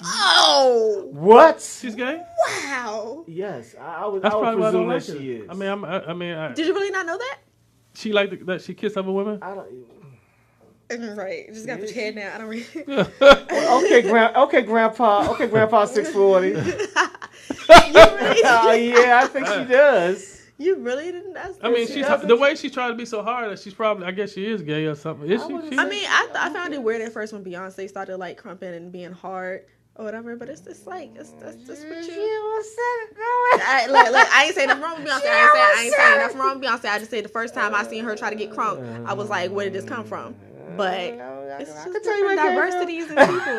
Oh! What? She's gay? Wow. Yes, I would That's probably why I presume don't that like she her. is. I mean, Did you really not know that? she liked that she kissed other women. I don't. Right. Just got to put your head down. I don't really. Okay, Grandpa. Okay, Grandpa 640. Yeah, I think she does. You really didn't ask. I mean, the way she's trying to be so hard that she's probably, I guess she is gay or something. Is she? I mean, I found it weird at first when Beyonce started like crumping and being hard or whatever, but it's just like that's just what you. I ain't saying nothing wrong with Beyonce. I ain't saying nothing wrong with Beyonce. I just said the first time I seen her try to get crump, I was like, where did this come from? But it's just different diversities in people.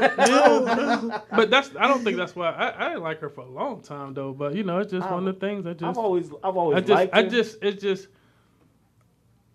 But I don't think that's why I didn't like her for a long time though. But you know, it's just one of the things I've always liked her.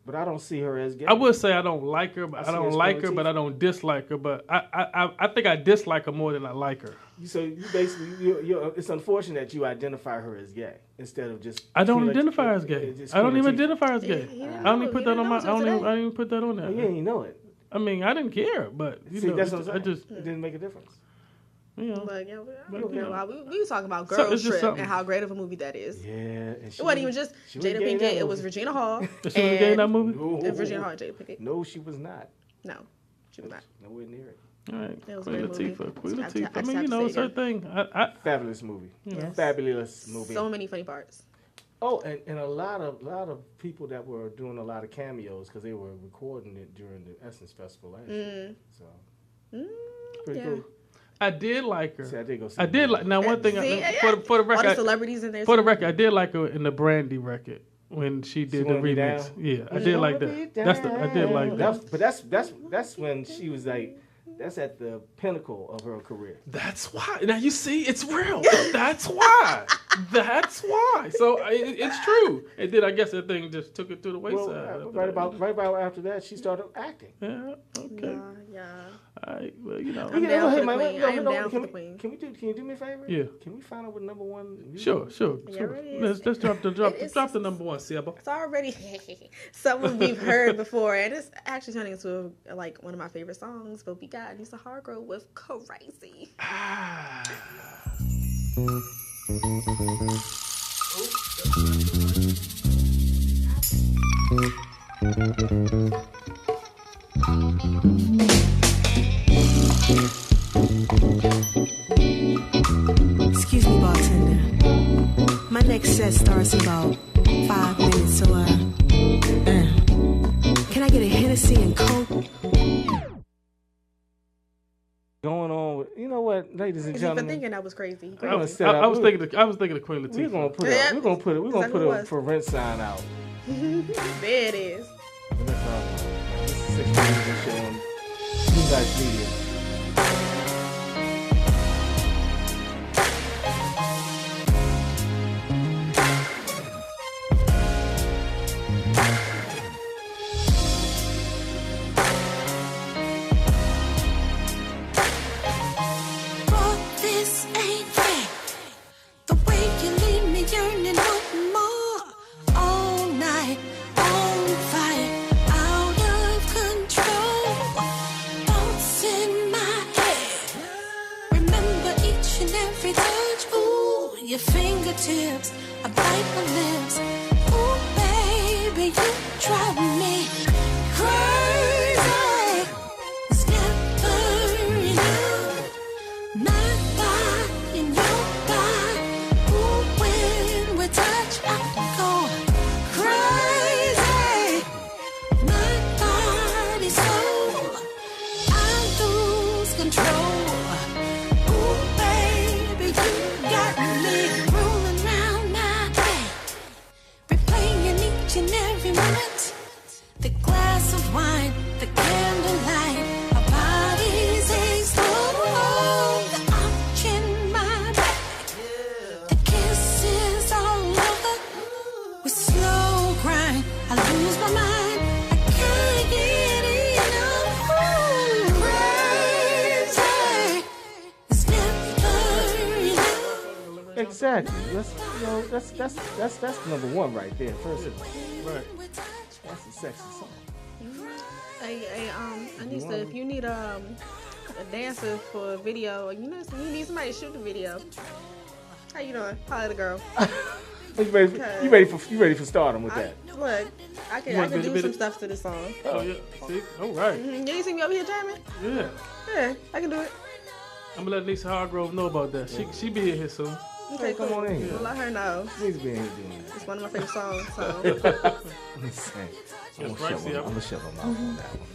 But I don't see her as gay. I would say I don't like her, but I don't like her, but I don't dislike her. But I think I dislike her more than I like her. So you basically, it's unfortunate that you identify her as gay instead of just. I don't identify her as gay. I don't even identify her as gay. I don't even put that on my. I don't even put that on there. Oh, you didn't know it. I mean, I didn't care, but See, that's what I'm saying. It didn't make a difference. You know. But yeah, But, you know. we were talking about So, Girls it's just Trip something. and how great of a movie that is. Yeah, and It wasn't even just she was Jada gay in Pinkett. that It was movie. Regina Hall. She was gay in that movie? No. And Regina Hall and Jada Pinkett. No, she was not. No, she was not. Nowhere near it. All right. It was a Queen great movie. Latifah. Queen I have to- Latifah. I I just mean, have you to know, say it's her it thing. Fabulous movie. Yes. Fabulous movie. So many funny parts. Oh, and a lot of people that were doing a lot of cameos because they were recording it during the Essence Festival last year. So pretty cool. I did like her. See, I did go see I the did movie. like. Now, one thing, See, for the All the record, celebrities in there. for the too. record, I did like her in the Brandy record when she did the Wanna Be remix. Down? Yeah, I did like that. I did like that. But that's when she was like, that's at the pinnacle of her career. That's why. Now you see, it's real. That's why. That's why. So it's true. And then I guess that thing just took it to the wayside. Well, right about after that, she started acting. Yeah. Okay. Yeah. All right. Well, you know. I'm Yeah, down hey, for the man, queen. I am down for the queen. Can you do me a favor? Yeah. Can we find out what number one? Sure. Yeah, it is. Let's drop It's- the number one, Seba. It's already something we've heard before, and it's actually turning into like one of my favorite songs. But we got Lisa Hargrove with "Crazy." Excuse me, bartender. My next set starts in about 5 minutes, so can I get a Hennessy and Coke? Going on with, you know what, ladies and He's gentlemen. even thinking that was crazy. We're gonna I set up. was thinking of Queen Latifah. We're gonna put Yeah, we're gonna put exactly a what. for rent sign out. There it is. This is 6 show on Blue Guys Media. But this ain't fair. The way you leave me yearning no more. All night, on fire, out of control. Thoughts in my head. Remember each and every touch. Ooh, your fingertips, I bite my lips. Ooh, baby, you drive me crazy. It's never enough. My body and your body. Ooh, when we touch, I go crazy. My body soul, I lose control. Ooh, baby, you got me rolling round my day, replaying each and every moment. The glass of wine, the candlelight, our bodies explode. The arch in my back, the kisses all over. We slow grind, I lose my mind. I can't get enough. Ooh, crazy, it's never enough. Exactly. That's number one right there. First of all, Right. that's a sexy song. Hey, Anissa, if you need a dancer for a video, you need somebody to shoot the video. How you doing? Holla at the girl. You ready for stardom with that? Look, I You want can me to do be some the- stuff to this song. Oh yeah. See. All right. You ain't see me over here jamming? Yeah. Yeah, I can do it. I'm gonna let Lisa Hargrove know about that. She be in here soon. Okay, come cool. on in here. Well, let her know. Please be in here doing that. It's one of my favorite songs. So Listen, I'm right, gonna see, shut my mouth on that one.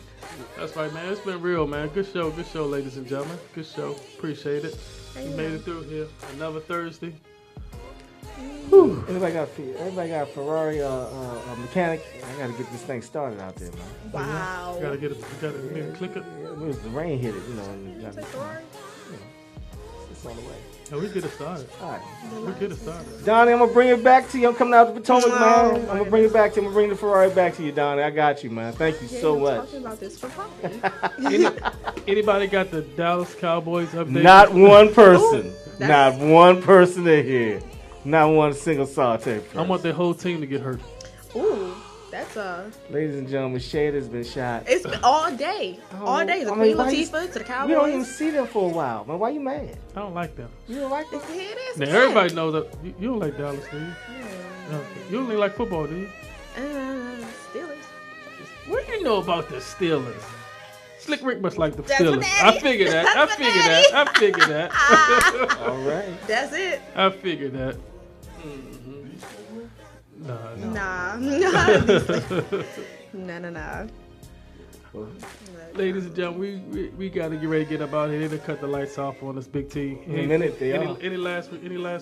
That's right, man. It's been real, man. Good show, ladies and gentlemen. Good show. Appreciate it. We made it through here. Another Thursday. Everybody got a Ferrari a mechanic. I gotta get this thing started out there, man. wow. Gotta get it. Gotta click it. Yeah, the rain hit it, you know. And you gotta, Sorry. it's on the way. And we get it started. All right. We get it started. Donnie, I'm gonna bring it back to you. I'm coming out to Potomac, man. Oh, I'm gonna bring it back to you. I'm gonna bring the Ferrari back to you, Donnie. I got you, man. Thank you so I'm much. talking about this for coffee. Anybody got the Dallas Cowboys update? Not one person. Ooh, that's- Not one person in here. Not one single solitary person. I want their whole team to get hurt. Ooh. That's Ladies and gentlemen, Shade has been shot. It's been all day. All day. The Queen Latifah to the Cowboys. We don't even see them for a while, man. Why you mad? I don't like them. You don't like them? It is. Now, everybody knows that you don't like Dallas, do you? Okay. You don't even like football, do you? Steelers. What do you know about the Steelers? Slick Rick must like the That's Steelers. my I daddy. figured that. That's I my figured daddy. that. I figured that. All right. That's it. I figured that. Nah. Nah. Ladies and gentlemen, we got to get ready to get up out here. They cut the lights off on us, Big T. In a minute, they are. Any last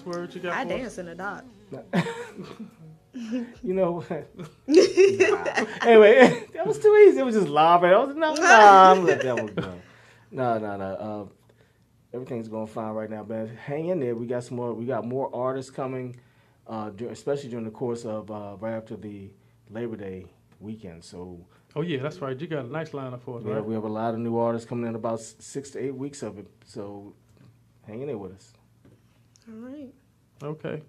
words you got I for us? dance in the dark. You know what? Anyway, that was too easy. It was just laughing. I was I'm let that one go. No. Everything's going fine right now, man. Hang in there. We got more artists coming, especially during the course of right after the Labor Day weekend. So. Oh yeah, that's right. You got a nice lineup for us, Yeah, right? we have a lot of new artists coming in about 6 to 8 weeks of it. So hang in there with us. All right. Okay.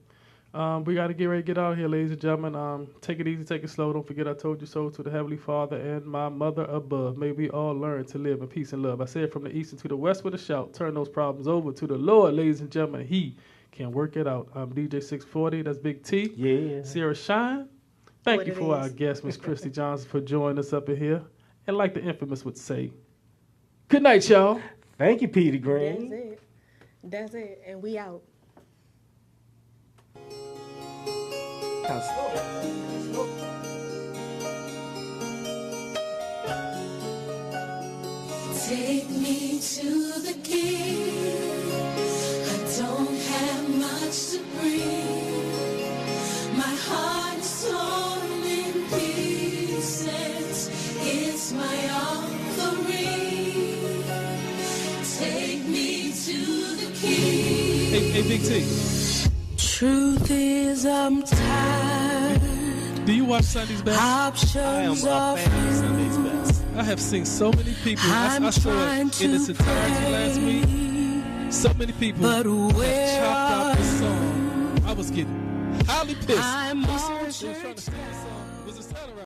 We got to get ready to get out of here, ladies and gentlemen. Take it easy, take it slow. Don't forget I told you so to the Heavenly Father and my mother above. May we all learn to live in peace and love. I said from the east and to the west with a shout. Turn those problems over to the Lord, ladies and gentlemen. He can work it out. I'm DJ 640. That's Big T. Yeah. Sierra Shine. Thank What you it for is. our guest, Miss Christy Johnson, for joining us up in here. And like the infamous would say, good night, y'all. Thank you, Petey Green. That's it. And we out. Kind of slow. Take me to the king. I don't have much to bring. My heart is torn in pieces. It's my offering. Take me to the king. Hey, Big T. Truth is, I'm tired. Do you watch Sunday's Best? Options are few. I have seen so many people. I saw it in its entirety last week. So many people But have where chopped out are the song. I was getting highly pissed. I'm They were on trying to sing the song. Was it